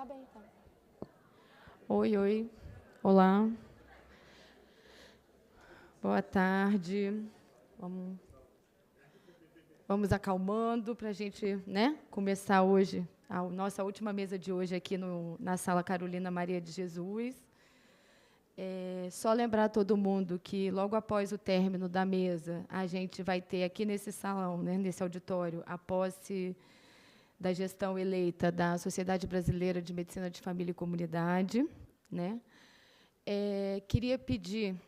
Tá bem, tá. Oi, oi. Olá. Boa tarde. Vamos acalmando para a gente, né, começar hoje a nossa última mesa de hoje aqui na Sala Carolina Maria de Jesus. Só lembrar a todo mundo que, logo após o término da mesa, a gente vai ter aqui nesse salão, né, nesse auditório, a posse da gestão eleita da Sociedade Brasileira de Medicina de Família e Comunidade, né? Queria pedir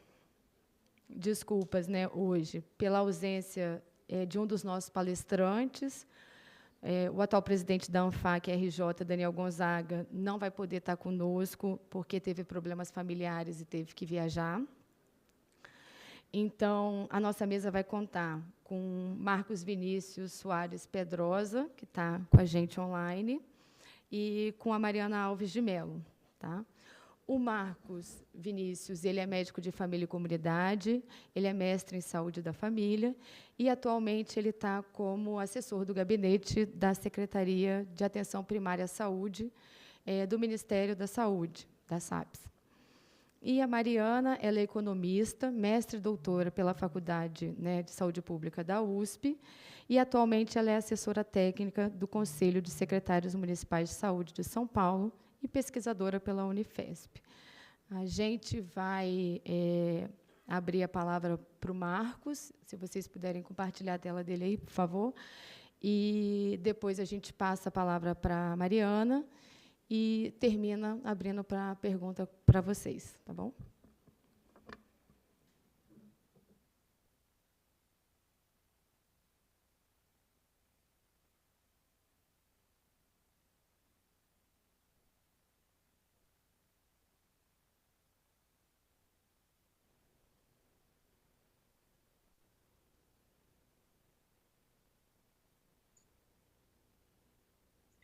desculpas, né, hoje, pela ausência de um dos nossos palestrantes. O atual presidente da ANFAC, RJ, Daniel Gonzaga, não vai poder estar conosco, porque teve problemas familiares e teve que viajar. Então, a nossa mesa vai contar com Marcos Vinícius Soares Pedrosa, que está com a gente online, e com a Mariana Alves de Mello. Tá? O Marcos Vinícius, ele é médico de família e comunidade, ele é mestre em saúde da família e, atualmente, ele está como assessor do gabinete da Secretaria de Atenção Primária à Saúde do Ministério da Saúde, da SAPS. E a Mariana, ela é economista, mestre e doutora pela Faculdade, né, de Saúde Pública da USP, e, atualmente, ela é assessora técnica do Conselho de Secretários Municipais de Saúde de São Paulo, e pesquisadora pela Unifesp. A gente vai abrir a palavra para o Marcos, se vocês puderem compartilhar a tela dele aí, por favor, e depois a gente passa a palavra para a Mariana e termina abrindo para a pergunta para vocês, tá bom?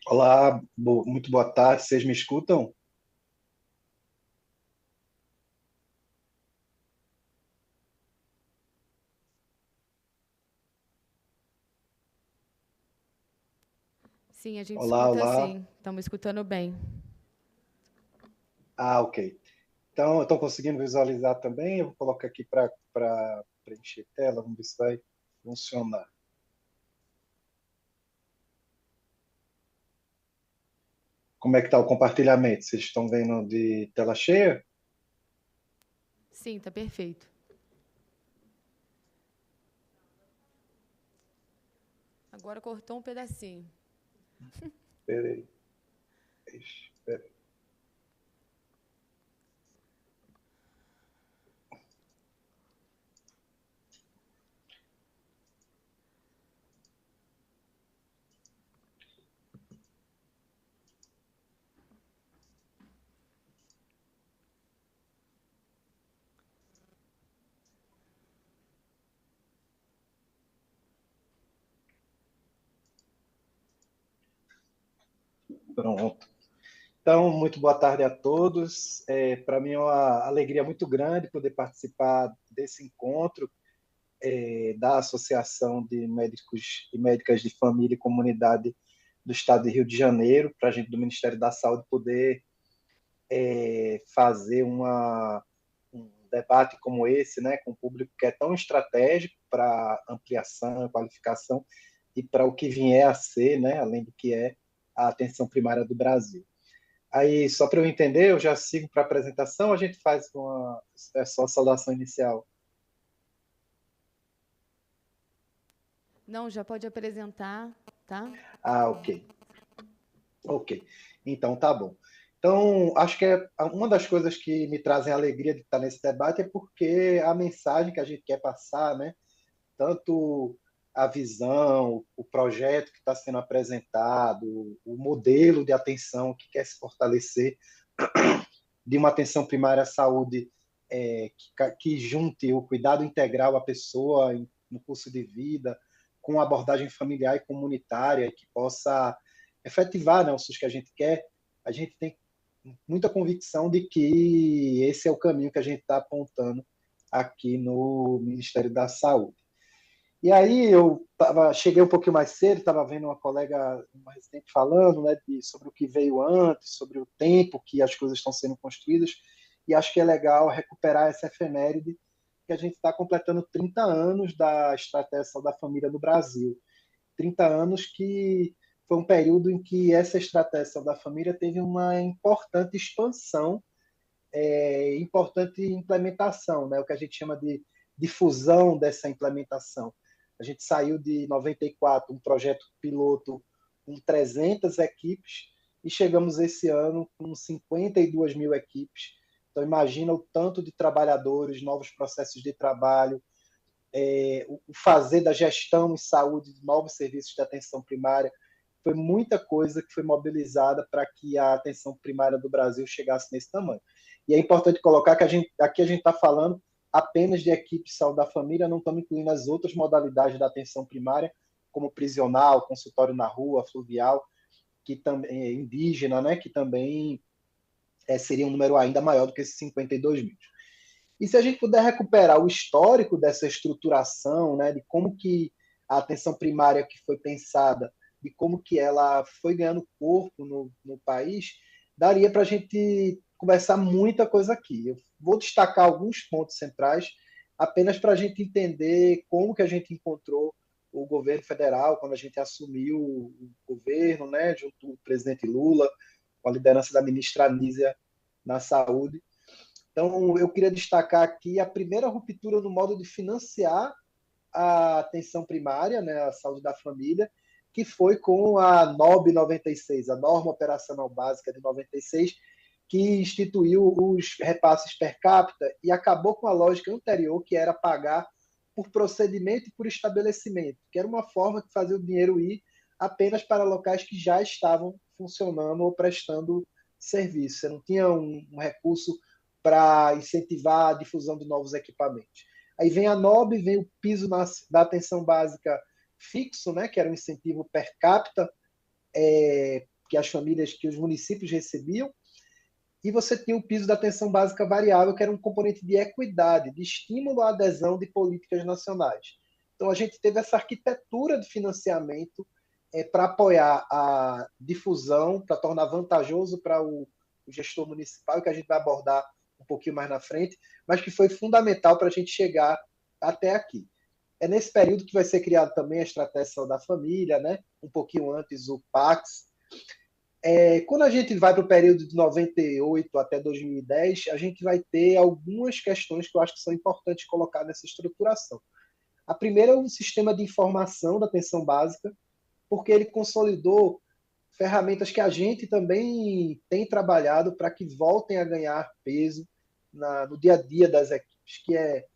Olá, muito boa tarde, vocês me escutam? Sim, a gente Olá, escuta olá. sim, estamos escutando bem. Ok. Então, estão conseguindo visualizar também? Eu vou colocar aqui para preencher tela, vamos ver se vai funcionar. Como é que está o compartilhamento? Vocês estão vendo de tela cheia? Sim, está perfeito. Agora cortou um pedacinho. Espera aí. Espera aí. Pronto. Então, muito boa tarde a todos. Para mim é uma alegria muito grande poder participar desse encontro da Associação de Médicos e Médicas de Família e Comunidade do Estado de Rio de Janeiro, para a gente do Ministério da Saúde poder fazer um debate como esse, né, com um público que é tão estratégico para ampliação, qualificação e para o que vier a ser, né, além do que é a atenção primária do Brasil. Aí, só para eu entender, eu já sigo para a apresentação, a gente faz só a saudação inicial. Não, já pode apresentar, tá? Ah, ok. Ok. Então, tá bom. Então, acho que uma das coisas que me trazem alegria de estar nesse debate é porque a mensagem que a gente quer passar, né, tanto a visão, o projeto que está sendo apresentado, o modelo de atenção que quer se fortalecer, de uma atenção primária à saúde que junte o cuidado integral à pessoa no curso de vida, com abordagem familiar e comunitária, que possa efetivar, né, o SUS que a gente quer, a gente tem muita convicção de que esse é o caminho que a gente está apontando aqui no Ministério da Saúde. E aí cheguei um pouquinho mais cedo, estava vendo uma colega, uma residente falando, né, sobre o que veio antes, sobre o tempo que as coisas estão sendo construídas, e acho que é legal recuperar essa efeméride que a gente está completando 30 anos da Estratégia da Família no Brasil. 30 anos que foi um período em que essa Estratégia da Família teve uma importante expansão, importante implementação, né, o que a gente chama de difusão dessa implementação. A gente saiu de 94, um projeto piloto com 300 equipes, e chegamos esse ano com 52 mil equipes. Então, imagina o tanto de trabalhadores, novos processos de trabalho, o fazer da gestão em saúde de novos serviços de atenção primária. Foi muita coisa que foi mobilizada para que a atenção primária do Brasil chegasse nesse tamanho. E é importante colocar que aqui a gente está falando apenas de equipe de saúde da família, não estamos incluindo as outras modalidades da atenção primária, como prisional, consultório na rua, fluvial, que também é indígena, né, que também seria um número ainda maior do que esses 52 mil. E se a gente puder recuperar o histórico dessa estruturação, né, de como que a atenção primária que foi pensada, de como que ela foi ganhando corpo no país, daria para a gente conversar muita coisa aqui. Eu vou destacar alguns pontos centrais, apenas para a gente entender como que a gente encontrou o governo federal, quando a gente assumiu o governo, né, junto com o presidente Lula, com a liderança da ministra Anísia na saúde. Então, eu queria destacar aqui a primeira ruptura no modo de financiar a atenção primária, né, a saúde da família, que foi com a NOB 96, a Norma Operacional Básica de 96, que instituiu os repasses per capita e acabou com a lógica anterior, que era pagar por procedimento e por estabelecimento, que era uma forma de fazer o dinheiro ir apenas para locais que já estavam funcionando ou prestando serviço. Você não tinha um recurso para incentivar a difusão de novos equipamentos. Aí vem a NOB, vem o piso da atenção básica fixo, né, que era um incentivo per capita, que as famílias, que os municípios recebiam, e você tinha o piso da atenção básica variável, que era um componente de equidade, de estímulo à adesão de políticas nacionais. Então, a gente teve essa arquitetura de financiamento para apoiar a difusão, para tornar vantajoso para o gestor municipal, que a gente vai abordar um pouquinho mais na frente, mas que foi fundamental para a gente chegar até aqui. É nesse período que vai ser criado também a Estratégia da Família, né? Um pouquinho antes o PAX. Quando a gente vai para o período de 98 até 2010, a gente vai ter algumas questões que eu acho que são importantes colocar nessa estruturação. A primeira é um sistema de informação da atenção básica, porque ele consolidou ferramentas que a gente também tem trabalhado para que voltem a ganhar peso no dia a dia das equipes, que é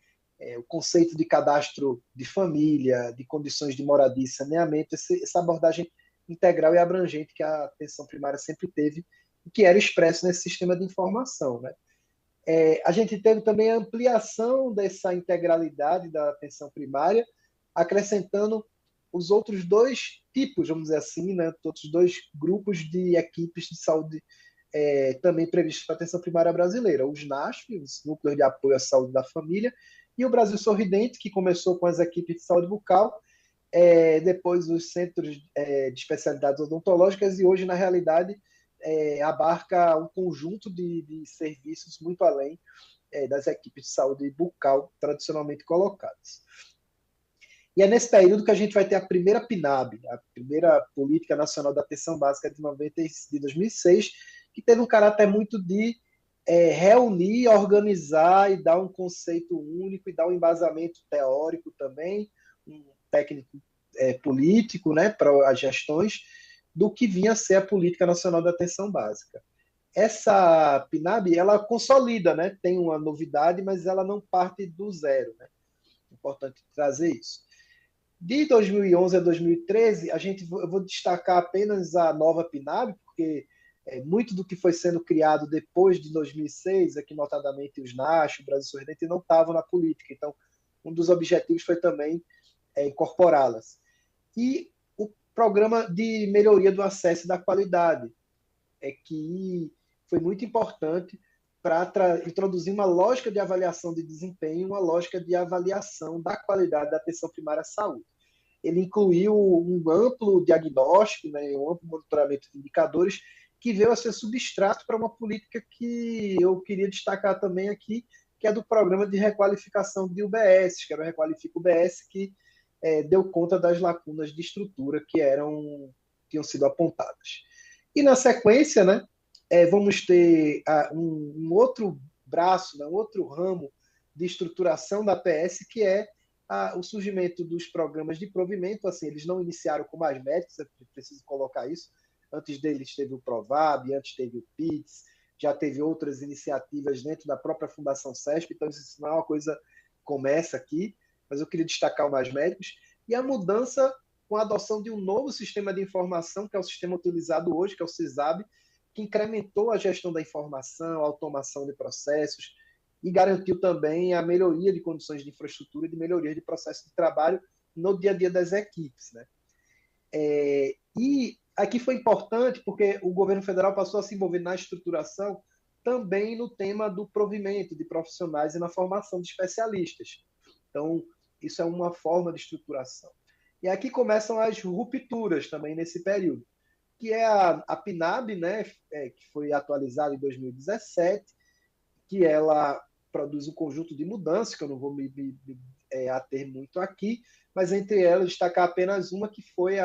o conceito de cadastro de família, de condições de moradia e saneamento, essa abordagem integral e abrangente que a atenção primária sempre teve e que era expresso nesse sistema de informação, né? A gente teve também a ampliação dessa integralidade da atenção primária, acrescentando os outros dois tipos, vamos dizer assim, né? Outros dois grupos de equipes de saúde também previstos para a atenção primária brasileira, os NASF, os Núcleos de Apoio à Saúde da Família, e o Brasil Sorridente, que começou com as equipes de saúde bucal, depois os centros de especialidades odontológicas, e hoje, na realidade, abarca um conjunto de serviços muito além das equipes de saúde bucal tradicionalmente colocadas. E é nesse período que a gente vai ter a primeira PNAB, a primeira Política Nacional da Atenção Básica de 2006, que teve um caráter muito de reunir, organizar e dar um conceito único e dar um embasamento teórico também, um técnico político, né, para as gestões do que vinha a ser a Política Nacional da Atenção Básica. Essa PNAB, ela consolida, né, tem uma novidade, mas ela não parte do zero, né? Importante trazer isso. De 2011 a 2013, eu vou destacar apenas a nova PNAB, porque muito do que foi sendo criado depois de 2006, aqui notadamente os NASH, o Brasil Sorridente, não estavam na política. Então, um dos objetivos foi também incorporá-las. E o programa de melhoria do acesso e da qualidade, que foi muito importante para introduzir uma lógica de avaliação de desempenho, uma lógica de avaliação da qualidade da atenção primária à saúde. Ele incluiu um amplo diagnóstico, né, um amplo monitoramento de indicadores, que veio a ser substrato para uma política que eu queria destacar também aqui, que é do programa de requalificação de UBS, que era o Requalifica UBS, que deu conta das lacunas de estrutura que tinham sido apontadas. E na sequência, né, vamos ter um outro braço, né, um outro ramo de estruturação da PS, que é o surgimento dos programas de provimento. Assim, eles não iniciaram com mais médicos, é preciso colocar isso. Antes deles teve o Provab, antes teve o PITS, já teve outras iniciativas dentro da própria Fundação CESP, então isso não é uma coisa que começa aqui, mas eu queria destacar o Mais Médicos, e a mudança com a adoção de um novo sistema de informação, que é o sistema utilizado hoje, que é o CISAB, que incrementou a gestão da informação, a automação de processos, e garantiu também a melhoria de condições de infraestrutura e de melhoria de processo de trabalho no dia a dia das equipes, né? E aqui foi importante porque o governo federal passou a se envolver na estruturação também no tema do provimento de profissionais e na formação de especialistas. Então, isso é uma forma de estruturação. E aqui começam as rupturas também nesse período, que é a PNAB, né, que foi atualizada em 2017, que ela produz um conjunto de mudanças, que eu não vou me ater muito aqui, mas entre elas destacar apenas uma, que foi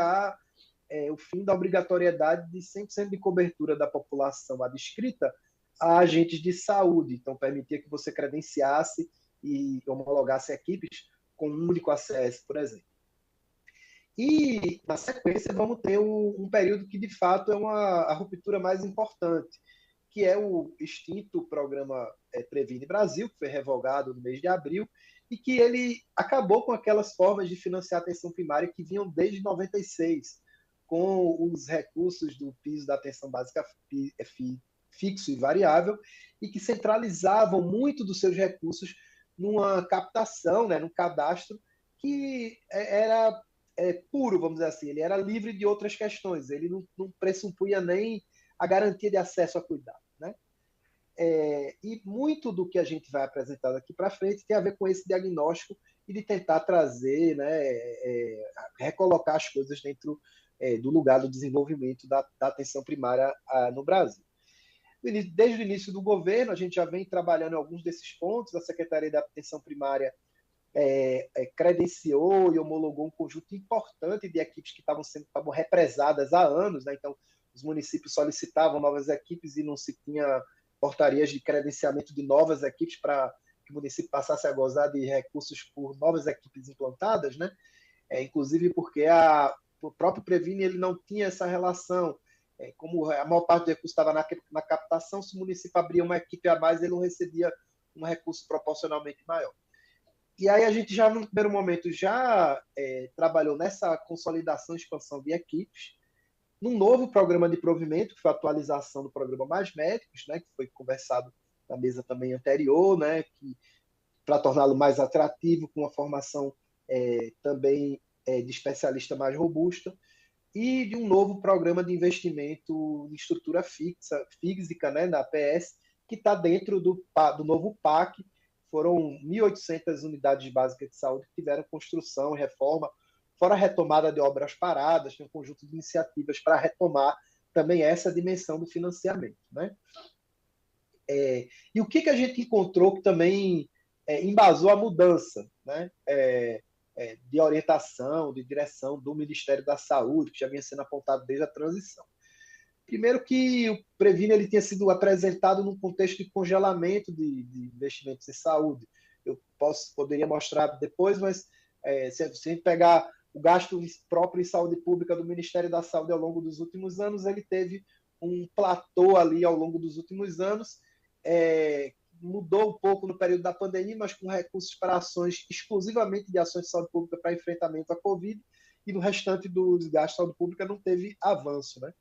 o fim da obrigatoriedade de 100% de cobertura da população adscrita a agentes de saúde. Então, permitia que você credenciasse e homologasse equipes com um único ACS, por exemplo. E, na sequência, vamos ter um período que, de fato, é a ruptura mais importante, que é o extinto programa Previne Brasil, que foi revogado no mês de abril, e que ele acabou com aquelas formas de financiar a atenção primária que vinham desde 96, com os recursos do piso da atenção básica fixo e variável, e que centralizavam muito dos seus recursos numa captação, né, num cadastro que era puro, vamos dizer assim, ele era livre de outras questões, ele não pressupunha nem a garantia de acesso a cuidado, né? E muito do que a gente vai apresentar daqui para frente tem a ver com esse diagnóstico e de tentar trazer, né, recolocar as coisas dentro do lugar do desenvolvimento da atenção primária no Brasil. Desde o início do governo, a gente já vem trabalhando em alguns desses pontos. A Secretaria da Atenção Primária credenciou e homologou um conjunto importante de equipes que estavam represadas há anos, né? Então, os municípios solicitavam novas equipes e não se tinha portarias de credenciamento de novas equipes para que o município passasse a gozar de recursos por novas equipes implantadas, né? Inclusive porque o próprio Previne ele não tinha essa relação. Como a maior parte do recurso estava na captação, se o município abria uma equipe a mais, ele não recebia um recurso proporcionalmente maior. E aí a gente já, no primeiro momento, trabalhou nessa consolidação e expansão de equipes, num novo programa de provimento, que foi a atualização do programa Mais Médicos, né, que foi conversado na mesa também anterior, né, para torná-lo mais atrativo, com uma formação também de especialista mais robusta, e de um novo programa de investimento em estrutura física, né, na APS, que está dentro do novo PAC. Foram 1.800 unidades básicas de saúde que tiveram construção e reforma, fora a retomada de obras paradas, tem um conjunto de iniciativas para retomar também essa dimensão do financiamento, né? E o que a gente encontrou que também embasou a mudança, né? De orientação, de direção do Ministério da Saúde, que já vinha sendo apontado desde a transição. Primeiro que o Previne ele tinha sido apresentado num contexto de congelamento de investimentos em saúde. Eu poderia mostrar depois, mas se a gente pegar o gasto próprio em saúde pública do Ministério da Saúde ao longo dos últimos anos, ele teve um platô ali ao longo dos últimos anos, mudou um pouco no período da pandemia, mas com recursos para ações exclusivamente de ações de saúde pública para enfrentamento à Covid, e no restante dos gastos de saúde pública não teve avanço, né?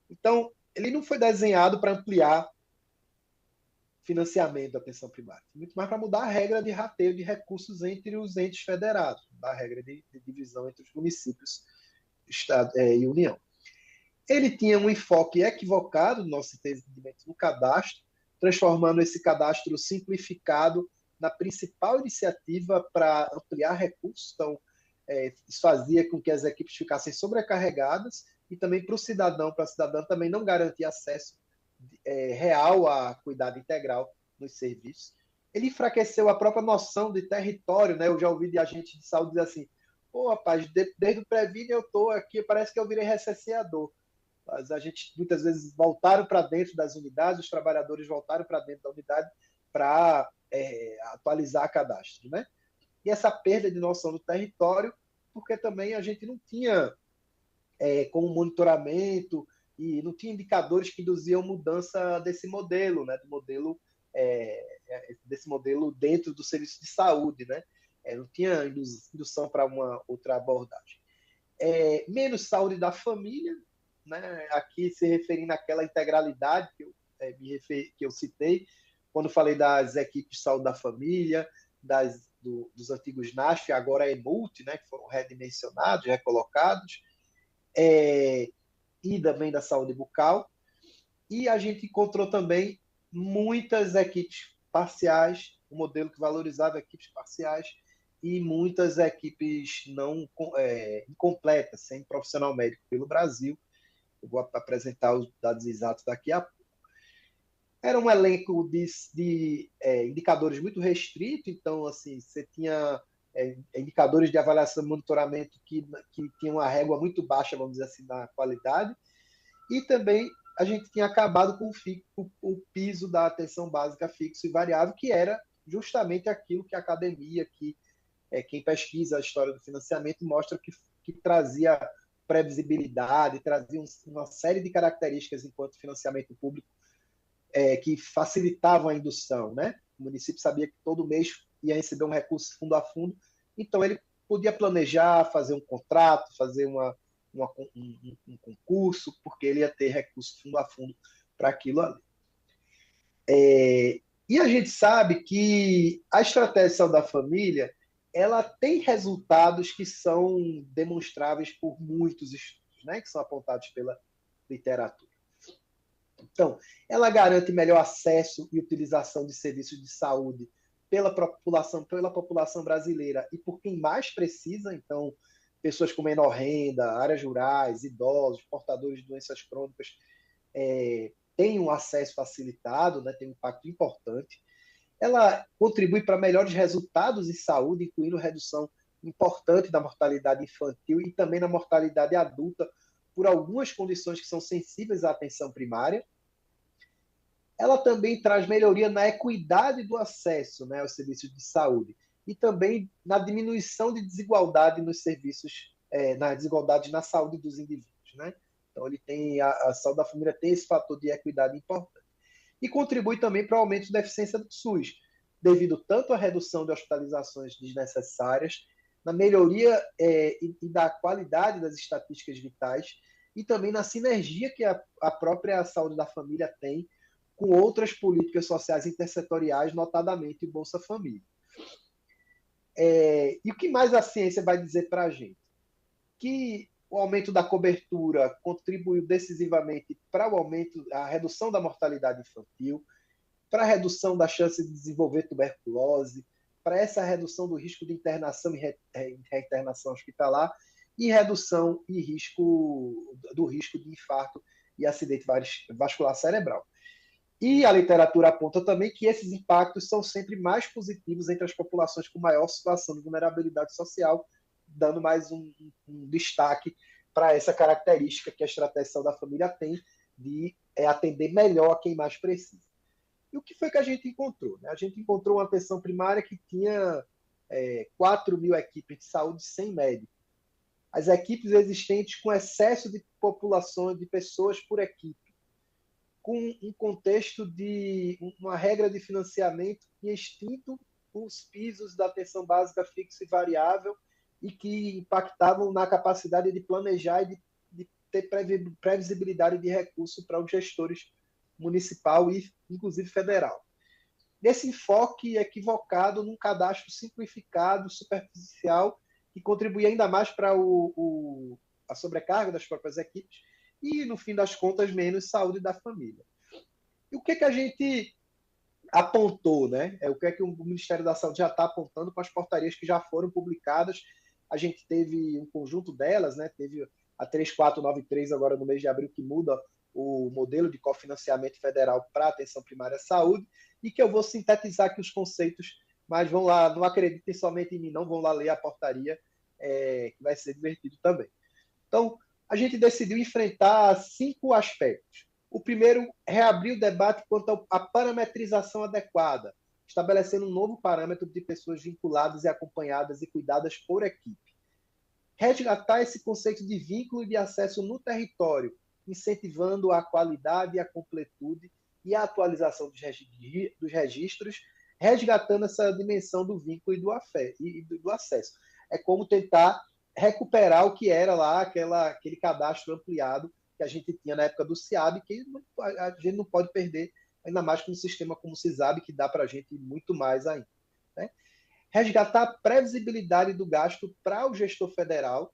Então, ele não foi desenhado para ampliar financiamento da atenção primária, muito mais para mudar a regra de rateio de recursos entre os entes federados, a regra de divisão entre os municípios, Estado e União. Ele tinha um enfoque equivocado no nosso entendimento no cadastro, transformando esse cadastro simplificado na principal iniciativa para ampliar recursos. Então, isso fazia com que as equipes ficassem sobrecarregadas e também para a cidadã também não garantir acesso real a cuidado integral nos serviços. Ele enfraqueceu a própria noção de território, né? Eu já ouvi de agente de saúde dizer assim, pô, rapaz, desde o Previne eu estou aqui, parece que eu virei recenseador. Mas a gente, muitas vezes, voltaram para dentro das unidades, os trabalhadores voltaram para dentro da unidade para atualizar cadastro, né? E essa perda de noção do território, porque também a gente não tinha como monitoramento e não tinha indicadores que induziam mudança desse modelo, né? Desse modelo dentro do serviço de saúde, né? Não tinha indução para uma outra abordagem. Menos saúde da família, né? Aqui se referindo àquela integralidade que eu citei, quando falei das equipes de saúde da família, dos antigos NASF, agora é EMULT, né? Que foram redimensionados, recolocados, e também da saúde bucal. E a gente encontrou também muitas equipes parciais, um modelo que valorizava equipes parciais, e muitas equipes não incompletas, sem profissional médico pelo Brasil. Eu vou apresentar os dados exatos daqui a pouco. Era um elenco de indicadores muito restrito, então, assim, você tinha indicadores de avaliação e monitoramento que tinham uma régua muito baixa, vamos dizer assim, na qualidade, e também a gente tinha acabado com o piso da atenção básica fixo e variável, que era justamente aquilo que a academia, quem pesquisa a história do financiamento, mostra que trazia previsibilidade, trazia uma série de características enquanto financiamento público que facilitavam a indução, né? O município sabia que todo mês ia receber um recurso fundo a fundo, então ele podia planejar, fazer um contrato, fazer um concurso, porque ele ia ter recurso fundo a fundo para aquilo ali. E a gente sabe que a estratégia de saúde da família ela tem resultados que são demonstráveis por muitos estudos, né, que são apontados pela literatura. Então, ela garante melhor acesso e utilização de serviços de saúde pela população brasileira e por quem mais precisa, então, pessoas com menor renda, áreas rurais, idosos, portadores de doenças crônicas, têm um acesso facilitado, né, tem um impacto importante. Ela contribui para melhores resultados em saúde, incluindo redução importante da mortalidade infantil e também na mortalidade adulta, por algumas condições que são sensíveis à atenção primária. Ela também traz melhoria na equidade do acesso, né, aos serviços de saúde e também na diminuição de desigualdade nos serviços, na desigualdade na saúde dos indivíduos, né? Então, a saúde da família tem esse fator de equidade importante. E contribui também para o aumento da eficiência do SUS, devido tanto à redução de hospitalizações desnecessárias, na melhoria e da qualidade das estatísticas vitais e também na sinergia que a própria saúde da família tem com outras políticas sociais intersetoriais, notadamente o Bolsa Família. E o que mais a ciência vai dizer para a gente? Que o aumento da cobertura contribuiu decisivamente para a redução da mortalidade infantil, para a redução da chance de desenvolver tuberculose, para essa redução do risco de internação e reinternação hospitalar e redução do risco de infarto e acidente vascular cerebral. E a literatura aponta também que esses impactos são sempre mais positivos entre as populações com maior situação de vulnerabilidade social, dando mais um destaque para essa característica que a estratégia de saúde da família tem de atender melhor a quem mais precisa. E o que foi que a gente encontrou? A gente encontrou uma atenção primária que tinha 4 mil equipes de saúde sem médico. As equipes existentes com excesso de população, de pessoas por equipe, com um contexto de uma regra de financiamento que tinha extinto os pisos da atenção básica fixa e variável e que impactavam na capacidade de planejar e de ter previsibilidade de recurso para os gestores municipal e, inclusive, federal. Nesse enfoque equivocado num cadastro simplificado, superficial, que contribui ainda mais para a sobrecarga das próprias equipes e, no fim das contas, menos saúde da família. E o que a gente apontou, né? O que é que o Ministério da Saúde já está apontando com as portarias que já foram publicadas. A gente teve um conjunto delas, né? Teve a 3493 agora no mês de abril, que muda o modelo de cofinanciamento federal para a atenção primária à saúde, e que eu vou sintetizar aqui os conceitos, mas vão lá, não acreditem somente em mim, não vão lá ler a portaria, que vai ser divertido também. Então, a gente decidiu enfrentar 5 aspectos. O primeiro, reabrir o debate quanto à parametrização adequada, estabelecendo um novo parâmetro de pessoas vinculadas e acompanhadas e cuidadas por equipe. Resgatar esse conceito de vínculo e de acesso no território, incentivando a qualidade e a completude e a atualização dos registros, resgatando essa dimensão do vínculo e do acesso. É como tentar recuperar o que era lá aquele cadastro ampliado que a gente tinha na época do SIAB, que a gente não pode perder, ainda mais com um sistema como o CISAB, que dá para a gente muito mais ainda. Né? Resgatar a previsibilidade do gasto para o gestor federal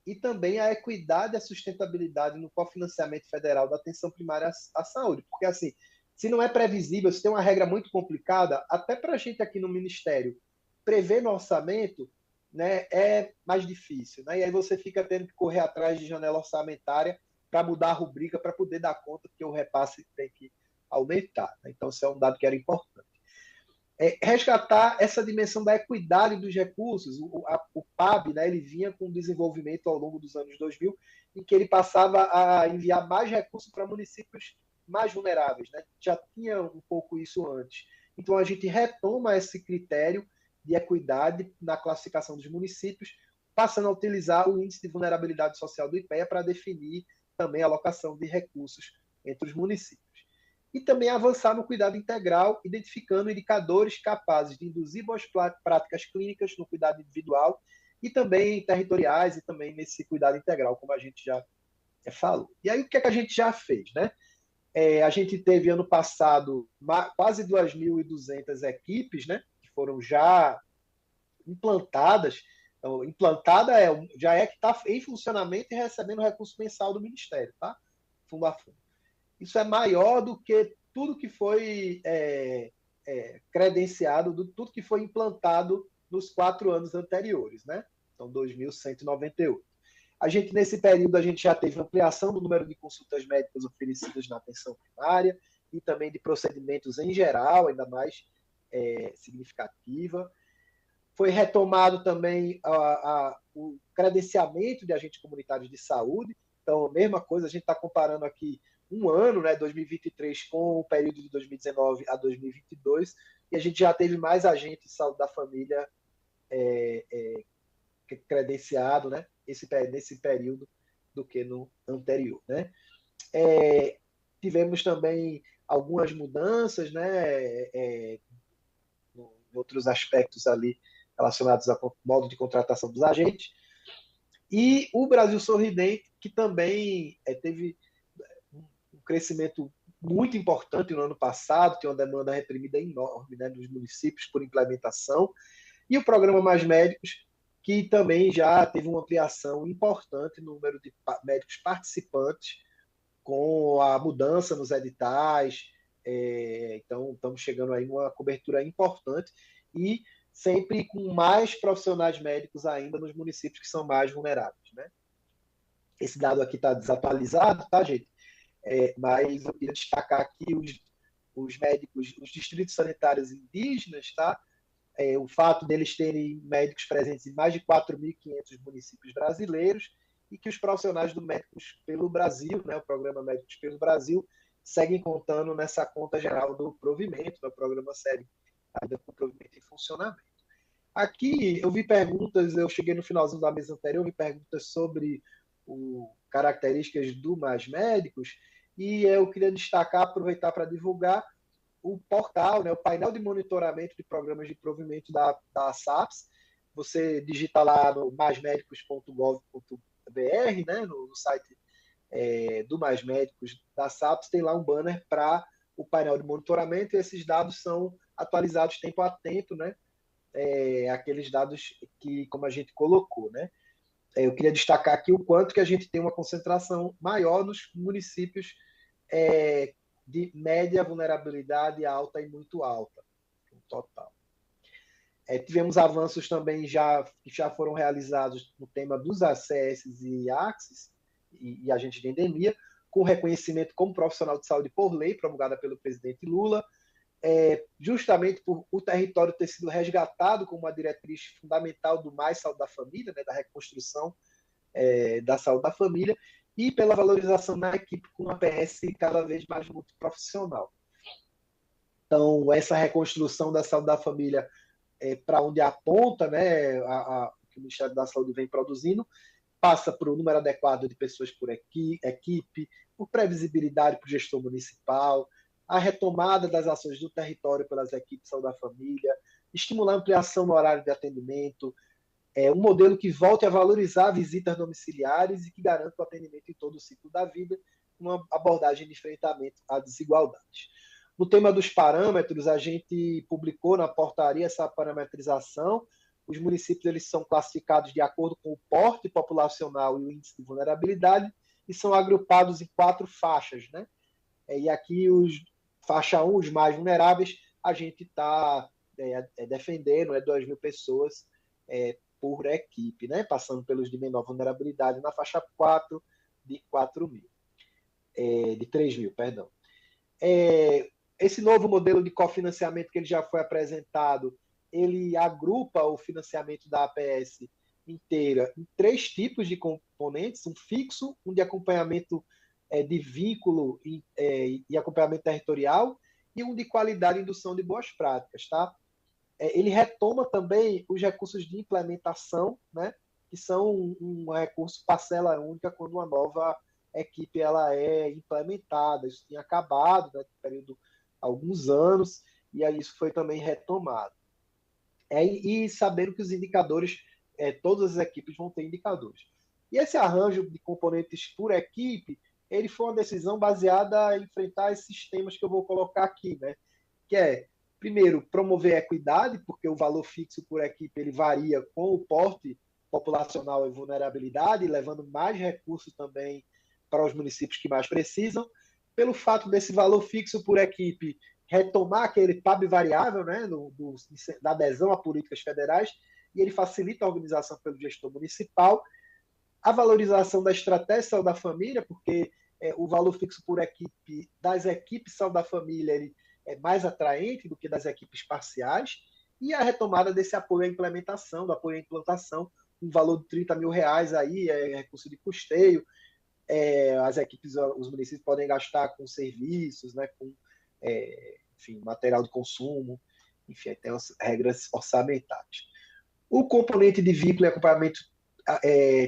e também a equidade e a sustentabilidade no cofinanciamento federal da atenção primária à saúde. Porque, assim, se não é previsível, se tem uma regra muito complicada, até para a gente aqui no Ministério prever no orçamento, né, é mais difícil. Né? E aí você fica tendo que correr atrás de janela orçamentária para mudar a rubrica, para poder dar conta, porque o repasse tem que aumentar. Né? Então, isso é um dado que era importante. Resgatar essa dimensão da equidade dos recursos. O PAB, né, ele vinha com desenvolvimento ao longo dos anos 2000, em que ele passava a enviar mais recursos para municípios mais vulneráveis. Né? Já tinha um pouco isso antes. Então, a gente retoma esse critério de equidade na classificação dos municípios, passando a utilizar o índice de vulnerabilidade social do IPEA para definir também a alocação de recursos entre os municípios. E também avançar no cuidado integral, identificando indicadores capazes de induzir boas práticas clínicas no cuidado individual e também territoriais e também nesse cuidado integral, como a gente já falou. E aí, o que é que a gente já fez? Né? A gente teve, ano passado, quase 2.200 equipes, né, que foram já implantadas. Então, implantada já é que está em funcionamento e recebendo recurso mensal do Ministério, tá? Fundo a fundo. Isso é maior do que tudo que foi credenciado, tudo que foi implantado nos 4 anos anteriores, né? Então, 2.198. Nesse período, a gente já teve ampliação do número de consultas médicas oferecidas na atenção primária e também de procedimentos em geral, ainda mais significativa. Foi retomado também o credenciamento de agentes comunitários de saúde. Então, a mesma coisa, a gente está comparando aqui um ano, né, 2023, com o período de 2019 a 2022, e a gente já teve mais agentes de saúde da família credenciado, né, nesse período do que no anterior. Né? Tivemos também algumas mudanças, né, em outros aspectos ali relacionados ao modo de contratação dos agentes, e o Brasil Sorridente, que também teve um crescimento muito importante no ano passado, tem uma demanda reprimida enorme, né, nos municípios por implementação, e o programa Mais Médicos, que também já teve uma ampliação importante no número de médicos participantes, com a mudança nos editais. Então, estamos chegando aí numa cobertura importante e sempre com mais profissionais médicos ainda nos municípios que são mais vulneráveis. Né? Esse dado aqui está desatualizado, tá, gente? Mas eu queria destacar aqui os médicos, os distritos sanitários indígenas, tá? O fato deles terem médicos presentes em mais de 4.500 municípios brasileiros e que os profissionais do Médicos pelo Brasil, né, o programa Médicos pelo Brasil, seguem contando nessa conta geral do provimento, do programa segue ainda com o provimento em funcionamento. Aqui eu vi perguntas, eu cheguei no finalzinho da mesa anterior, vi perguntas sobre características do Mais Médicos, e eu queria destacar, aproveitar para divulgar o portal, né, o painel de monitoramento de programas de provimento da SAPS. Você digita lá no maismedicos.gov.br, né, no site do Mais Médicos da SAPS, tem lá um banner para o painel de monitoramento, e esses dados são atualizados tempo a tempo, né, aqueles dados que, como a gente colocou, né. Eu queria destacar aqui o quanto que a gente tem uma concentração maior nos municípios de média vulnerabilidade alta e muito alta, no total. Tivemos avanços também que já foram realizados no tema dos ACS e AXES e agentes de endemia, com reconhecimento como profissional de saúde por lei, promulgada pelo presidente Lula, justamente por o território ter sido resgatado como uma diretriz fundamental do Mais Saúde da Família, né, da reconstrução da saúde da família, e pela valorização da equipe com uma PS cada vez mais multiprofissional. Então, essa reconstrução da saúde da família, para onde aponta, né, que o Ministério da Saúde vem produzindo, passa por um número adequado de pessoas por equipe, por previsibilidade para o gestor municipal, a retomada das ações do território pelas equipes de saúde da família, estimular a ampliação no horário de atendimento, um modelo que volte a valorizar visitas domiciliares e que garanta o atendimento em todo o ciclo da vida, uma abordagem de enfrentamento à desigualdade. No tema dos parâmetros, a gente publicou na portaria essa parametrização. Os municípios eles são classificados de acordo com o porte populacional e o índice de vulnerabilidade e são agrupados em 4 faixas, né? E aqui, faixa 1, os mais vulneráveis, a gente está defendendo 2.000 pessoas por equipe, né? Passando pelos de menor vulnerabilidade na faixa 4, de 4.000. De 3.000, perdão. Esse novo modelo de cofinanciamento que ele já foi apresentado, ele agrupa o financiamento da APS inteira em 3 tipos de componentes: um fixo, um de acompanhamento de vínculo e acompanhamento territorial, e um de qualidade e indução de boas práticas. Tá? Ele retoma também os recursos de implementação, né, que são um recurso parcela única quando uma nova equipe ela é implementada. Isso tinha acabado, né, no período alguns anos, e aí isso foi também retomado. E sabendo que os indicadores, todas as equipes vão ter indicadores. E esse arranjo de componentes por equipe, ele foi uma decisão baseada em enfrentar esses temas que eu vou colocar aqui, né? Que primeiro, promover a equidade, porque o valor fixo por equipe ele varia com o porte populacional e vulnerabilidade, levando mais recursos também para os municípios que mais precisam. Pelo fato desse valor fixo por equipe retomar aquele PAB variável, né, da adesão a políticas federais, e ele facilita a organização pelo gestor municipal. A valorização da estratégia de saúde da família, porque o valor fixo por equipe das equipes de saúde da família ele é mais atraente do que das equipes parciais, e a retomada desse apoio à implementação, do apoio à implantação, um valor de R$30.000 aí, recurso de custeio. As equipes, os municípios podem gastar com serviços, né, com enfim, material de consumo, enfim, tem as regras orçamentárias. O componente de vínculo e acompanhamento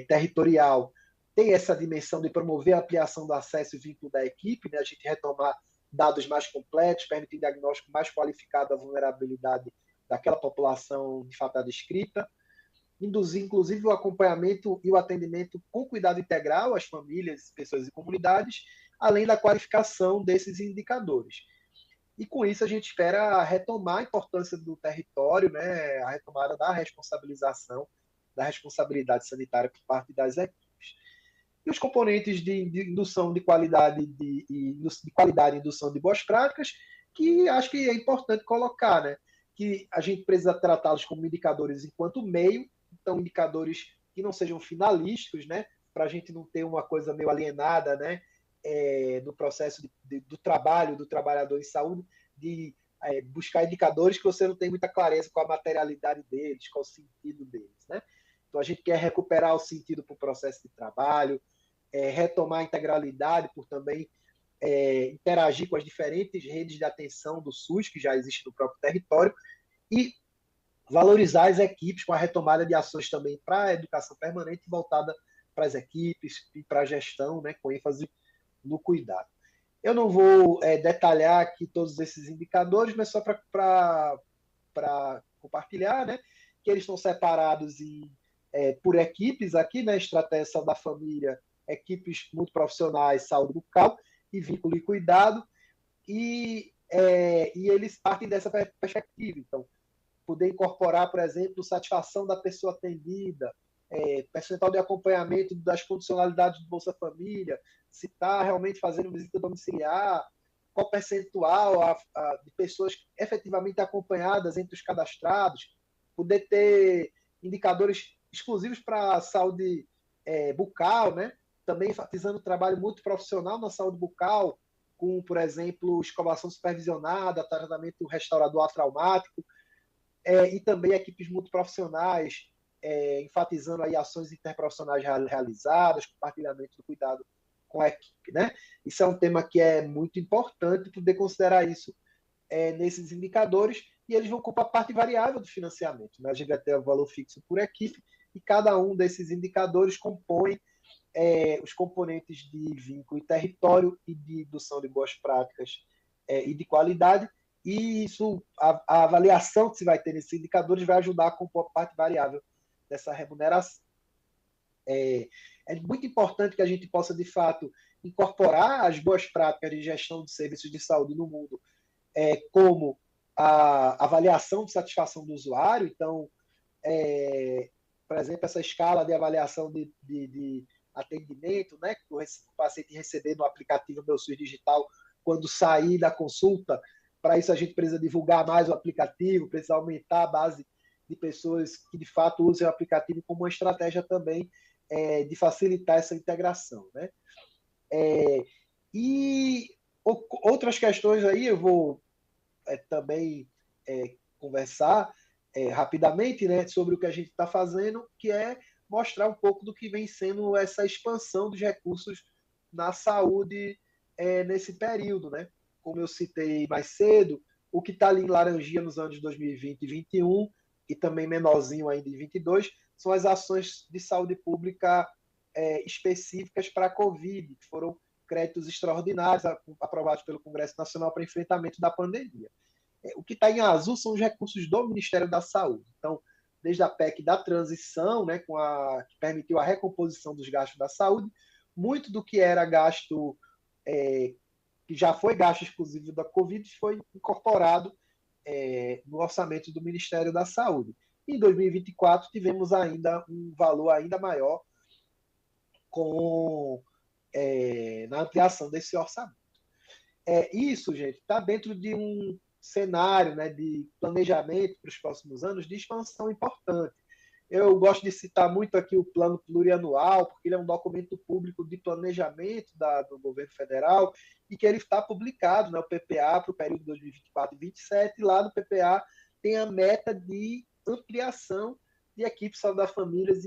territorial tem essa dimensão de promover a ampliação do acesso e vínculo da equipe, né, a gente retomar dados mais completos, permitir diagnóstico mais qualificado da vulnerabilidade daquela população de fato descrita, induzir, inclusive, o acompanhamento e o atendimento com cuidado integral às famílias, pessoas e comunidades, além da qualificação desses indicadores. E, com isso, a gente espera retomar a importância do território, né, a retomada da responsabilização, da responsabilidade sanitária por parte das equipes. E os componentes de indução de qualidade, de qualidade e indução de boas práticas, que acho que é importante colocar, né, que a gente precisa tratá-los como indicadores enquanto meio, então indicadores que não sejam finalísticos, né, para a gente não ter uma coisa meio alienada, né, no processo do trabalho do trabalhador em saúde, de buscar indicadores que você não tem muita clareza com a materialidade deles, qual o sentido deles, né? Então a gente quer recuperar o sentido para o processo de trabalho, retomar a integralidade por também interagir com as diferentes redes de atenção do SUS que já existem no próprio território e valorizar as equipes com a retomada de ações também para a educação permanente voltada para as equipes e para a gestão, né, com ênfase no cuidado. Eu não vou detalhar aqui todos esses indicadores, mas só para compartilhar, né, que eles estão separados por equipes aqui, né, estratégia da família, equipes muito profissionais, saúde bucal e vínculo e cuidado, e eles partem dessa perspectiva. Então, poder incorporar, por exemplo, satisfação da pessoa atendida, percentual de acompanhamento das condicionalidades do Bolsa Família, se está realmente fazendo visita domiciliar, qual percentual de pessoas efetivamente acompanhadas entre os cadastrados, poder ter indicadores exclusivos para a saúde bucal, né? Também enfatizando o trabalho muito profissional na saúde bucal, com, por exemplo, escovação supervisionada, tratamento restaurador atraumático, e também equipes multiprofissionais, enfatizando aí ações interprofissionais realizadas, compartilhamento do cuidado com a equipe, né? Isso é um tema que é muito importante poder considerar isso nesses indicadores, e eles vão ocupar parte variável do financiamento, né? A gente vai ter o valor fixo por equipe, e cada um desses indicadores compõe os componentes de vínculo e território e de indução de boas práticas e de qualidade, e isso, a avaliação que se vai ter nesses indicadores vai ajudar a compor a parte variável dessa remuneração. É muito importante que a gente possa, de fato, incorporar as boas práticas de gestão de serviços de saúde no mundo, como a avaliação de satisfação do usuário. Então, por exemplo, essa escala de avaliação de atendimento, né, que o paciente receber no aplicativo Meu SUS Digital quando sair da consulta. Para isso, a gente precisa divulgar mais o aplicativo, precisa aumentar a base de pessoas que, de fato, usem o aplicativo como uma estratégia também de facilitar essa integração, né? E outras questões aí eu vou também conversar rapidamente, né, sobre o que a gente está fazendo, que é mostrar um pouco do que vem sendo essa expansão dos recursos na saúde nesse período, né? Como eu citei mais cedo, o que está ali em laranjinha nos anos 2020 e 2021 e também menorzinho ainda em 2022 são as ações de saúde pública específicas para a Covid, que foram créditos extraordinários aprovados pelo Congresso Nacional para enfrentamento da pandemia. O que está em azul são os recursos do Ministério da Saúde. Então, desde a PEC da transição, né, que permitiu a recomposição dos gastos da saúde, muito do que era gasto, que já foi gasto exclusivo da Covid, foi incorporado no orçamento do Ministério da Saúde. Em 2024, tivemos ainda um valor ainda maior na ampliação desse orçamento. Isso, gente, está dentro de um cenário, né, de planejamento para os próximos anos de expansão importante. Eu gosto de citar muito aqui o plano plurianual, porque ele é um documento público de planejamento do governo federal e que ele está publicado, né, o PPA, para o período 2024 e 2027, e lá no PPA tem a meta de ampliação de equipes de saúde das famílias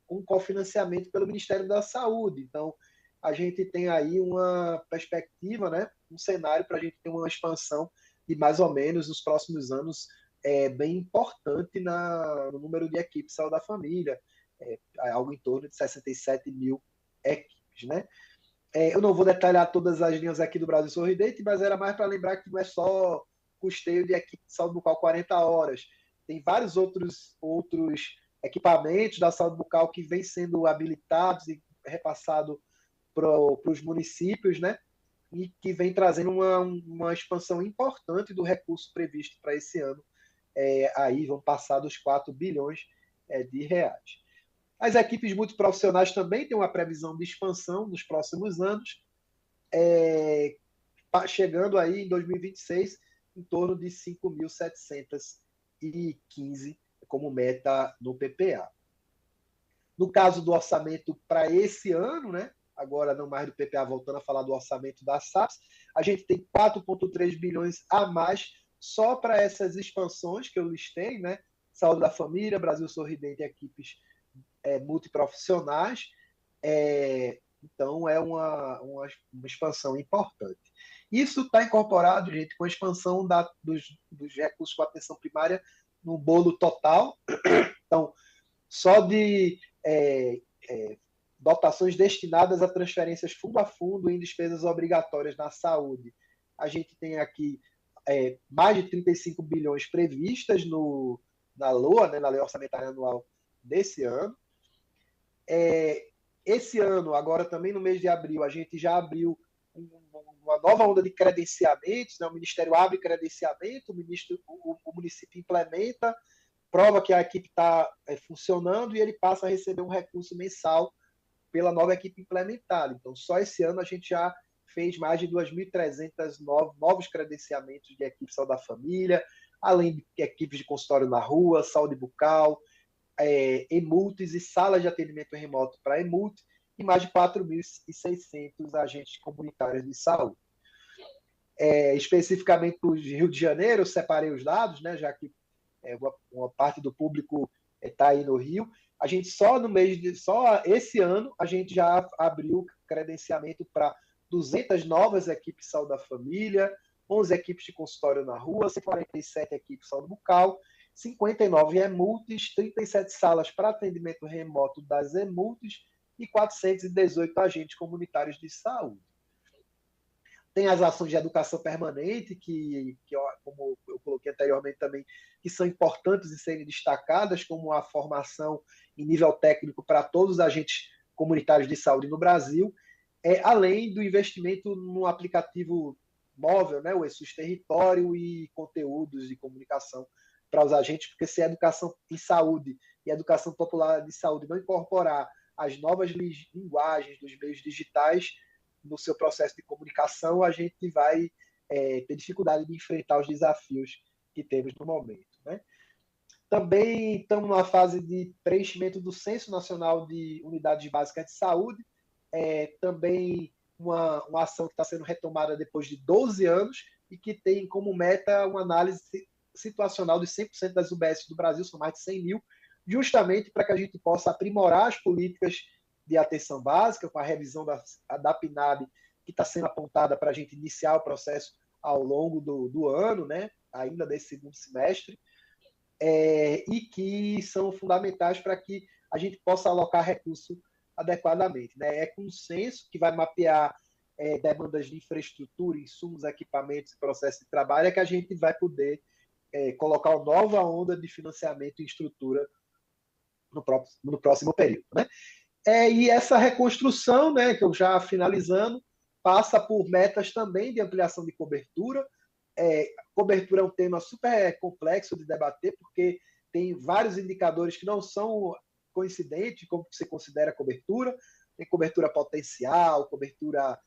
com cofinanciamento pelo Ministério da Saúde. Então, a gente tem aí uma perspectiva, né, um cenário para a gente ter uma expansão de mais ou menos nos próximos anos bem importante no número de equipes de saúde da família, algo em torno de 67 mil equipes, né? Eu não vou detalhar todas as linhas aqui do Brasil Sorridente, mas era mais para lembrar que não é só custeio de equipe de saúde bucal 40 horas. Tem vários outros equipamentos da saúde bucal que vêm sendo habilitados e repassados para os municípios, né? E que vem trazendo uma expansão importante do recurso previsto para esse ano. Aí vão passar dos 4 bilhões de reais. As equipes multiprofissionais também têm uma previsão de expansão nos próximos anos, chegando aí em 2026 em torno de 5.715 como meta no PPA. No caso do orçamento para esse ano, né, agora não mais do PPA, voltando a falar do orçamento da SAPS, a gente tem 4,3 bilhões a mais só para essas expansões que eu listei, né? Saúde da Família, Brasil Sorridente e equipes multiprofissionais. Então, é uma expansão importante. Isso está incorporado, gente, com a expansão dos recursos para atenção primária no bolo total. Então, só de dotações destinadas a transferências fundo a fundo em despesas obrigatórias na saúde. A gente tem aqui mais de 35 bilhões previstas na LOA, né, na Lei Orçamentária Anual desse ano. Esse ano, agora também no mês de abril, a gente já abriu uma nova onda de credenciamentos, né? O Ministério abre credenciamento, o município implementa, prova que a equipe está funcionando e ele passa a receber um recurso mensal pela nova equipe implementada. Então, só esse ano a gente já fez mais de 2.300 novos credenciamentos de equipe Saúde da Família, além de equipes de consultório na rua, saúde bucal, EMULTs e salas de atendimento remoto para EMULT, e mais de 4.600 agentes comunitários de saúde. Especificamente para o Rio de Janeiro, eu separei os dados, né, já que uma parte do público está aí no Rio. A gente só esse ano a gente já abriu credenciamento para 200 novas equipes de saúde da família, 11 equipes de consultório na rua, 147 equipes de saúde bucal, 59 EMULTs, 37 salas para atendimento remoto das EMULTs e 418 agentes comunitários de saúde. Tem as ações de educação permanente, que, como eu coloquei anteriormente também, que são importantes em serem destacadas, como a formação em nível técnico para todos os agentes comunitários de saúde no Brasil, além do investimento no aplicativo móvel, né, o ESUS Território, e conteúdos de comunicação para os agentes, porque se a educação em saúde e a educação popular de saúde não incorporar as novas linguagens dos meios digitais no seu processo de comunicação, a gente vai ter dificuldade de enfrentar os desafios que temos no momento, né? Também estamos na fase de preenchimento do Censo Nacional de Unidades Básicas de Saúde, também uma ação que está sendo retomada depois de 12 anos e que tem como meta uma análise situacional de 100% das UBS do Brasil, são mais de 100 mil, justamente para que a gente possa aprimorar as políticas de atenção básica, com a revisão da PNAB, que está sendo apontada para a gente iniciar o processo ao longo do ano, né, ainda desse segundo semestre, e que são fundamentais para que a gente possa alocar recurso adequadamente, né? É com o censo que vai mapear demandas de infraestrutura, insumos, equipamentos e processo de trabalho, que a gente vai poder colocar uma nova onda de financiamento e estrutura no próximo período, né? E essa reconstrução, né, que eu já finalizando, passa por metas também de ampliação de cobertura. Cobertura é um tema super complexo de debater, porque tem vários indicadores que não são coincidentes, como você considera cobertura. Tem cobertura potencial, cobertura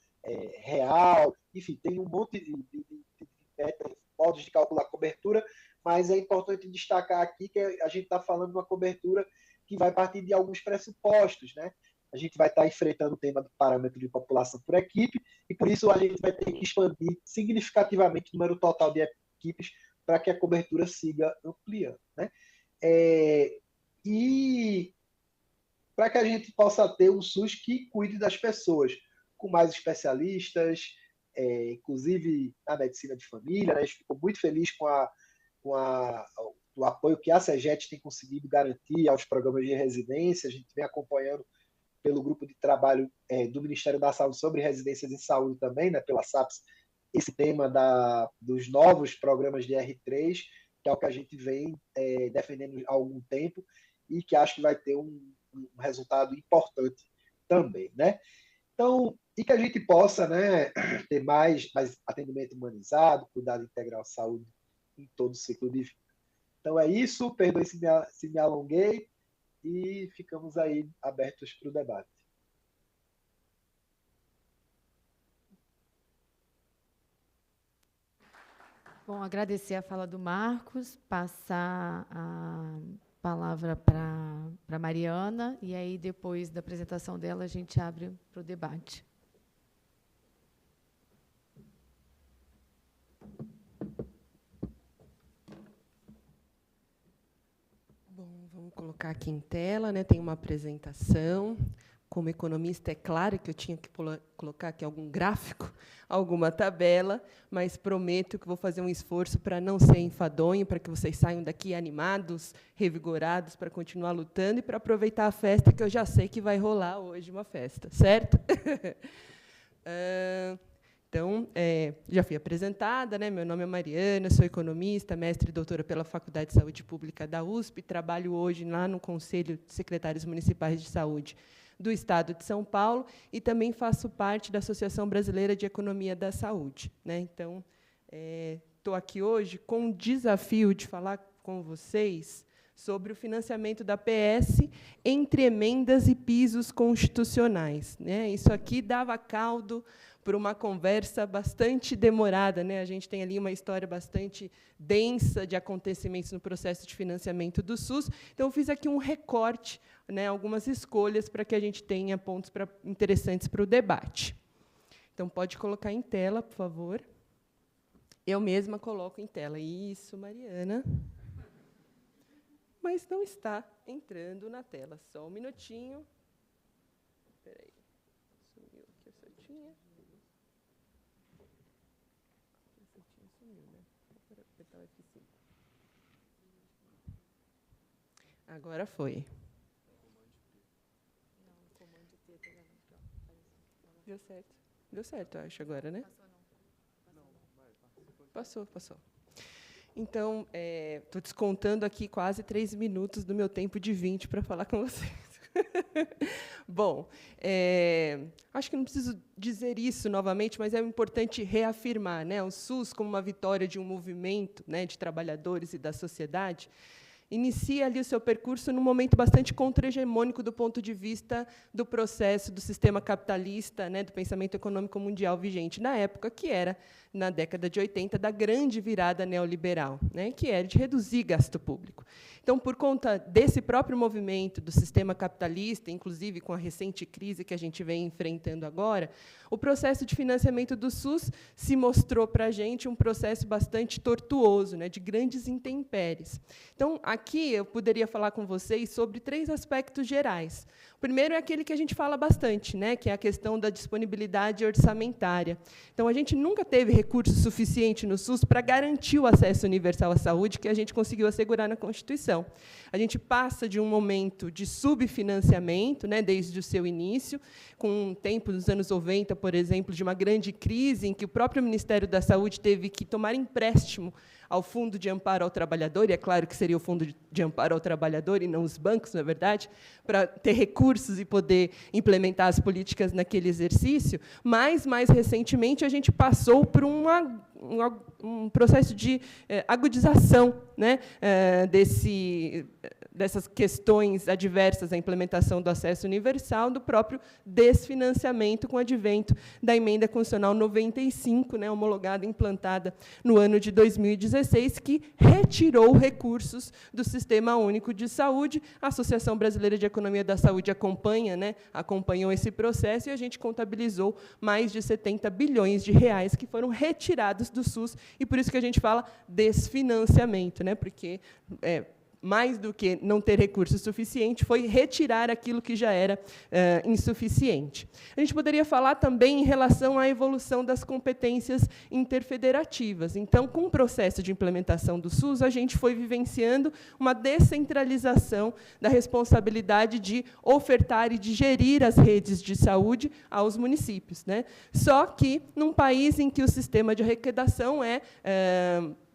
real, enfim, tem um monte de modos de calcular cobertura, mas é importante destacar aqui que a gente está falando de uma cobertura que vai partir de alguns pressupostos, né? A gente vai estar enfrentando o tema do parâmetro de população por equipe, e por isso a gente vai ter que expandir significativamente o número total de equipes para que a cobertura siga ampliando, né? E para que a gente possa ter um SUS que cuide das pessoas, com mais especialistas, inclusive na medicina de família, né? A gente ficou muito feliz com o apoio que a CEGET tem conseguido garantir aos programas de residência. A gente vem acompanhando pelo grupo de trabalho do Ministério da Saúde sobre residências em saúde também, né, pela SAPS, esse tema dos novos programas de R3, que é o que a gente vem defendendo há algum tempo e que acho que vai ter um resultado importante também, né? Então, e que a gente possa, né, ter mais atendimento humanizado, cuidado integral à saúde em todo o ciclo de vida. Então é isso, perdoe se me alonguei, e ficamos aí abertos para o debate. Bom, agradecer a fala do Marcos, passar a palavra para Mariana, e aí, depois da apresentação dela, a gente abre para o debate. Bom, vamos colocar aqui em tela, né? Tem uma apresentação. Como economista, é claro que eu tinha que colocar aqui algum gráfico, alguma tabela, mas prometo que vou fazer um esforço para não ser enfadonho, para que vocês saiam daqui animados, revigorados, para continuar lutando e para aproveitar a festa, que eu já sei que vai rolar hoje uma festa, certo? Então, já fui apresentada, né? Meu nome é Mariana, sou economista, mestre e doutora pela Faculdade de Saúde Pública da USP, trabalho hoje lá no Conselho de Secretários Municipais de Saúde do Estado de São Paulo e também faço parte da Associação Brasileira de Economia da Saúde, né? Então, estou aqui hoje com o desafio de falar com vocês sobre o financiamento da PS entre emendas e pisos constitucionais, né? Isso aqui dava caldo para uma conversa bastante demorada, né? A gente tem ali uma história bastante densa de acontecimentos no processo de financiamento do SUS. Então, eu fiz aqui um recorte, né, algumas escolhas para que a gente tenha pontos interessantes para o debate. Então, pode colocar em tela, por favor. Eu mesma coloco em tela. Isso, Mariana. Mas não está entrando na tela. Só um minutinho. Espera aí. Sumiu aqui a setinha. A setinha sumiu, né? Vou apertar o F5. Agora foi. Deu certo. Deu certo, eu acho, agora, né? Passou. Então, estou descontando aqui quase 3 minutos do meu tempo de 20 para falar com vocês. Bom, acho que não preciso dizer isso novamente, mas é importante reafirmar, né, o SUS como uma vitória de um movimento, né, de trabalhadores e da sociedade. Inicia ali o seu percurso num momento bastante contra-hegemônico do ponto de vista do processo do sistema capitalista, né, do pensamento econômico mundial vigente na época, que era, na década de 80, da grande virada neoliberal, né, que era de reduzir gasto público. Então, por conta desse próprio movimento do sistema capitalista, inclusive com a recente crise que a gente vem enfrentando agora, o processo de financiamento do SUS se mostrou para a gente um processo bastante tortuoso, né, de grandes intempéries. Então, aqui eu poderia falar com vocês sobre 3 aspectos gerais. O primeiro é aquele que a gente fala bastante, né, que é a questão da disponibilidade orçamentária. Então, a gente nunca teve recurso suficiente no SUS para garantir o acesso universal à saúde que a gente conseguiu assegurar na Constituição. A gente passa de um momento de subfinanciamento, né, desde o seu início, com um tempo, nos anos 90, por exemplo, de uma grande crise em que o próprio Ministério da Saúde teve que tomar empréstimo ao Fundo de Amparo ao Trabalhador, e é claro que seria o Fundo de Amparo ao Trabalhador e não os bancos, na verdade, para ter recursos e poder implementar as políticas naquele exercício, mas, mais recentemente, a gente passou por um processo de agudização, né, dessas questões adversas à implementação do acesso universal, do próprio desfinanciamento com o advento da Emenda Constitucional 95, né, homologada e implantada no ano de 2016, que retirou recursos do Sistema Único de Saúde. A Associação Brasileira de Economia da Saúde acompanhou esse processo, e a gente contabilizou mais de 70 bilhões de reais que foram retirados do SUS, e por isso que a gente fala desfinanciamento, né, porque mais do que não ter recurso suficiente, foi retirar aquilo que já era insuficiente. A gente poderia falar também em relação à evolução das competências interfederativas. Então, com o processo de implementação do SUS, a gente foi vivenciando uma descentralização da responsabilidade de ofertar e de gerir as redes de saúde aos municípios, né? Só que, num país em que o sistema de arrecadação é